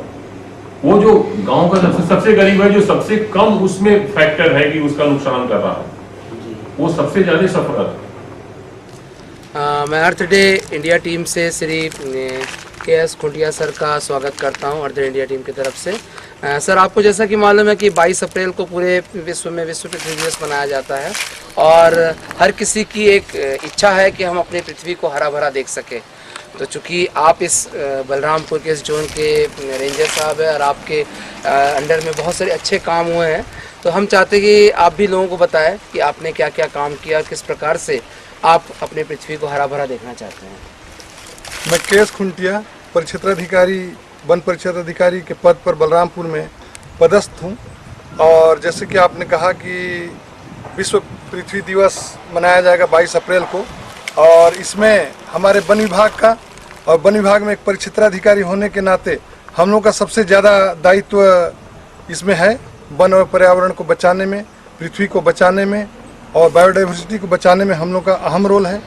वो जो गांव का सबसे गरीब है, जो सबसे कम उसमें फैक्टर है कि उसका नुकसान कर रहा है, वो सबसे ज्यादा सफर है। मैं अर्थ डे इंडिया टीम से श्री KS खुंटिया सर का स्वागत करता हूं, अर्थ डे इंडिया टीम की तरफ से। सर, आपको जैसा कि मालूम है कि 22 अप्रैल को पूरे विश्व में विश्व पृथ्वी दिवस मनाया जाता है और हर किसी की एक इच्छा है कि हम अपनी पृथ्वी को हरा भरा देख सके। तो चूँकि आप इस बलरामपुर के इस जोन के रेंजर साहब हैं और आपके अंडर में बहुत सारे अच्छे काम हुए हैं, तो हम चाहते हैं कि आप भी लोगों को बताएं कि आपने क्या क्या काम किया और किस प्रकार से आप अपने पृथ्वी को हरा भरा देखना चाहते हैं। मैं KS खुंटिया परिक्षेत्राधिकारी, वन परिक्षेत्राधिकारी के पद पर बलरामपुर में पदस्थ हूँ। और जैसे कि आपने कहा कि विश्व पृथ्वी दिवस मनाया जाएगा 22 अप्रैल को, और इसमें हमारे वन विभाग का, और वन विभाग में एक परिक्षेत्राधिकारी होने के नाते हम लोग का सबसे ज़्यादा दायित्व इसमें है। वन और पर्यावरण को बचाने में, पृथ्वी को बचाने में और बायोडाइवर्सिटी को बचाने में हम लोग का अहम रोल है।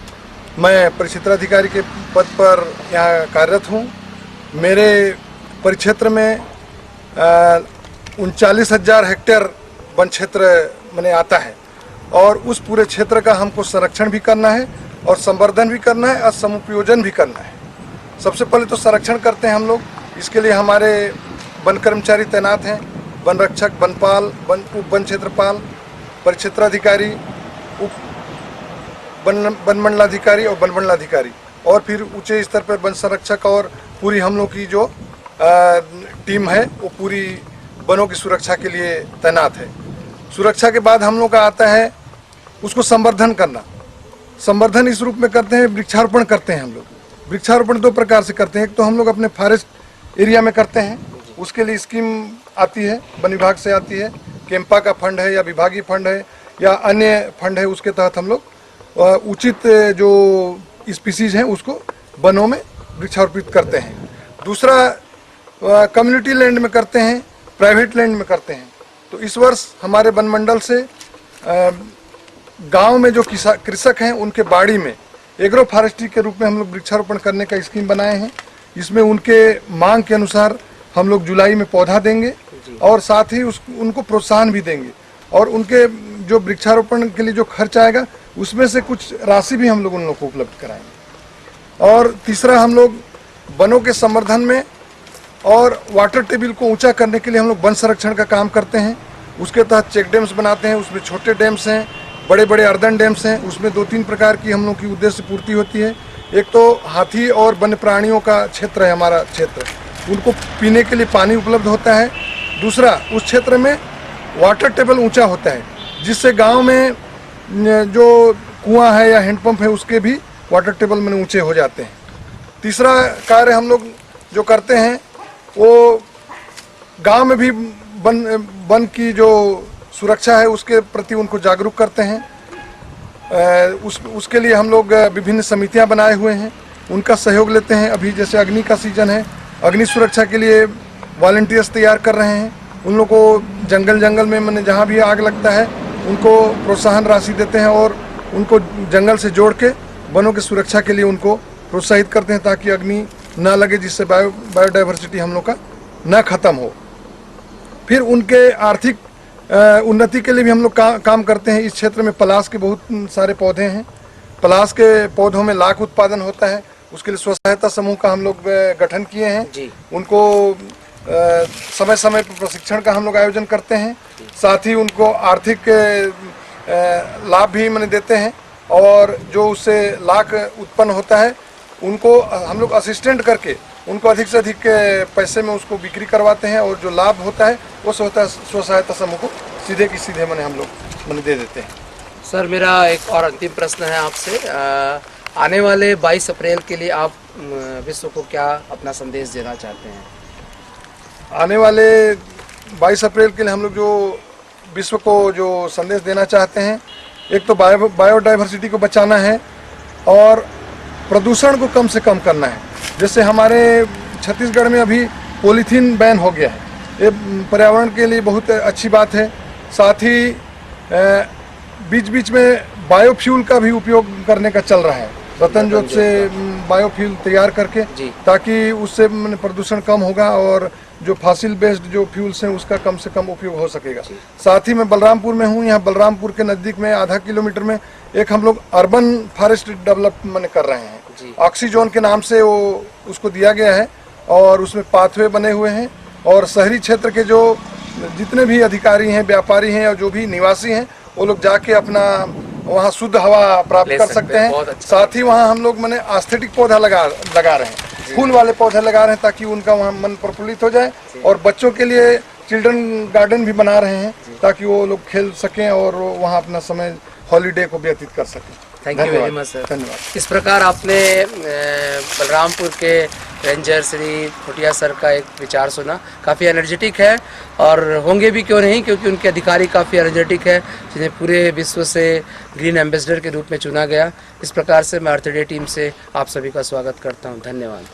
मैं परिक्षेत्राधिकारी के पद पर यहाँ कार्यरत हूँ। मेरे परिक्षेत्र में 39,000 हेक्टेयर वन क्षेत्र मैंने आता है, और उस पूरे क्षेत्र का हमको संरक्षण भी करना है और संवर्धन भी करना है और समुपयोजन भी करना है। सबसे पहले तो संरक्षण करते हैं हम लोग, इसके लिए हमारे वन कर्मचारी तैनात हैं, वन रक्षक, वनपाल, उप वन क्षेत्रपाल, परिक्षेत्राधिकारी, उप वन मंडलाधिकारी और वन मंडलाधिकारी, और फिर ऊंचे स्तर पर वन संरक्षक, और पूरी हम लोग की जो टीम है वो पूरी वनों की सुरक्षा के लिए तैनात है। सुरक्षा के बाद हम लोग का आता है उसको संवर्धन करना। संवर्धन इस रूप में करते हैं, वृक्षारोपण करते हैं हम लोग। वृक्षारोपण 2 प्रकार से करते हैं। एक तो हम लोग अपने फॉरेस्ट एरिया में करते हैं, उसके लिए स्कीम आती है, वन विभाग से आती है, कैंपा का फंड है या विभागीय फंड है या अन्य फंड है, उसके तहत हम लोग उचित जो स्पीसीज हैं उसको वनों में वृक्षारोपित करते हैं। दूसरा कम्युनिटी लैंड में करते हैं, प्राइवेट लैंड में करते हैं। तो इस वर्ष हमारे वन मंडल से गांव में जो कृषक हैं उनके बाड़ी में एग्रो फॉरेस्ट्री के रूप में हम लोग वृक्षारोपण करने का स्कीम बनाए हैं। इसमें उनके मांग के अनुसार हम लोग जुलाई में पौधा देंगे और साथ ही उनको प्रोत्साहन भी देंगे, और उनके जो वृक्षारोपण के लिए जो खर्च आएगा उसमें से कुछ राशि भी हम लोग उन लोग को उपलब्ध कराएंगे। और तीसरा, हम लोग वनों के संवर्धन में और वाटर टेबल को ऊंचा करने के लिए हम लोग वन संरक्षण का काम करते हैं। उसके तहत चेक डैम्स बनाते हैं, उसमें छोटे डैम्स हैं, बड़े बड़े अर्दन डैम्स हैं। उसमें 2-3 प्रकार की हम लोग की उद्देश्य पूर्ति होती है। एक तो हाथी और वन्य प्राणियों का क्षेत्र है हमारा क्षेत्र, उनको पीने के लिए पानी उपलब्ध होता है। दूसरा, उस क्षेत्र में वाटर टेबल ऊंचा होता है, जिससे गांव में जो कुआं है या हैंडपंप है उसके भी वाटर टेबल में ऊंचे हो जाते हैं। तीसरा कार्य हम लोग जो करते हैं वो गांव में भी वन की जो सुरक्षा है उसके प्रति उनको जागरूक करते हैं। उसके लिए हम लोग विभिन्न समितियां बनाए हुए हैं, उनका सहयोग लेते हैं। अभी जैसे अग्नि का सीजन है, अग्नि सुरक्षा के लिए वॉलंटियर्स तैयार कर रहे हैं। उन लोगों को जंगल में मैंने जहाँ भी आग लगता है उनको प्रोत्साहन राशि देते हैं और उनको जंगल से जोड़ के वनों की सुरक्षा के लिए उनको प्रोत्साहित करते हैं ताकि अग्नि ना लगे, जिससे बायोडाइवर्सिटी हम लोग का ना ख़त्म हो। फिर उनके आर्थिक उन्नति के लिए भी हम लोग काम करते हैं। इस क्षेत्र में पलाश के बहुत सारे पौधे हैं। पलाश के पौधों में लाख उत्पादन होता है। उसके लिए स्व सहायता समूह का हम लोग गठन किए हैं। उनको समय समय पर प्रशिक्षण का हम लोग आयोजन करते हैं। साथ ही उनको आर्थिक लाभ भी मैंने देते हैं और जो उससे लाख उत्पन्न होता है उनको हम लोग असिस्टेंट करके उनको अधिक से अधिक पैसे में उसको बिक्री करवाते हैं और जो लाभ होता है वो स्व सहायता समूह को सीधे की सीधे हम लोग दे देते हैं। सर मेरा एक और अंतिम प्रश्न है आपसे, आने वाले 22 अप्रैल के लिए आप विश्व को क्या अपना संदेश देना चाहते हैं? आने वाले 22 अप्रैल के लिए हम लोग जो विश्व को जो संदेश देना चाहते हैं, एक तो बायोडाइवर्सिटी को बचाना है और प्रदूषण को कम से कम करना है। जैसे हमारे छत्तीसगढ़ में अभी पॉलीथीन बैन हो गया है, ये पर्यावरण के लिए बहुत अच्छी बात है। साथ ही बीच बीच में बायोफ्यूल का भी उपयोग करने का चल रहा है, रतन जोत से बायोफ्यूल तैयार करके, ताकि उससे प्रदूषण कम होगा और जो फॉसिल बेस्ड जो फ्यूल्स हैं उसका कम से कम उपयोग हो सकेगा। साथ ही मैं बलरामपुर में हूँ, यहाँ बलरामपुर के नज़दीक में आधा किलोमीटर में एक हम लोग अर्बन फॉरेस्ट डेवलपमेंट कर रहे हैं। ऑक्सीजोन के नाम से वो उसको दिया गया है और उसमें पाथवे बने हुए हैं और शहरी क्षेत्र के जो जितने भी अधिकारी हैं, व्यापारी हैं और जो भी निवासी हैं वो लोग जाके अपना वहाँ शुद्ध हवा प्राप्त कर सकते हैं। अच्छा। साथ ही वहाँ हम लोग एस्थेटिक पौधा लगा रहे हैं, फूल वाले पौधे लगा रहे हैं ताकि उनका वहाँ मन प्रफुल्लित हो जाए और बच्चों के लिए चिल्ड्रन गार्डन भी बना रहे हैं ताकि वो लोग खेल सकें और वहाँ अपना समय हॉलीडे को व्यतीत कर सकें। Thank you very much sir. धन्यवाद। इस प्रकार आपने बलरामपुर के रेंजर श्री खुटिया सर का एक विचार सुना, काफ़ी एनर्जेटिक है और होंगे भी क्यों नहीं, क्योंकि उनके अधिकारी काफ़ी एनर्जेटिक है जिन्हें पूरे विश्व से ग्रीन एम्बेसडर के रूप में चुना गया। इस प्रकार से मैं अर्थ डे टीम से आप सभी का स्वागत करता हूँ। धन्यवाद।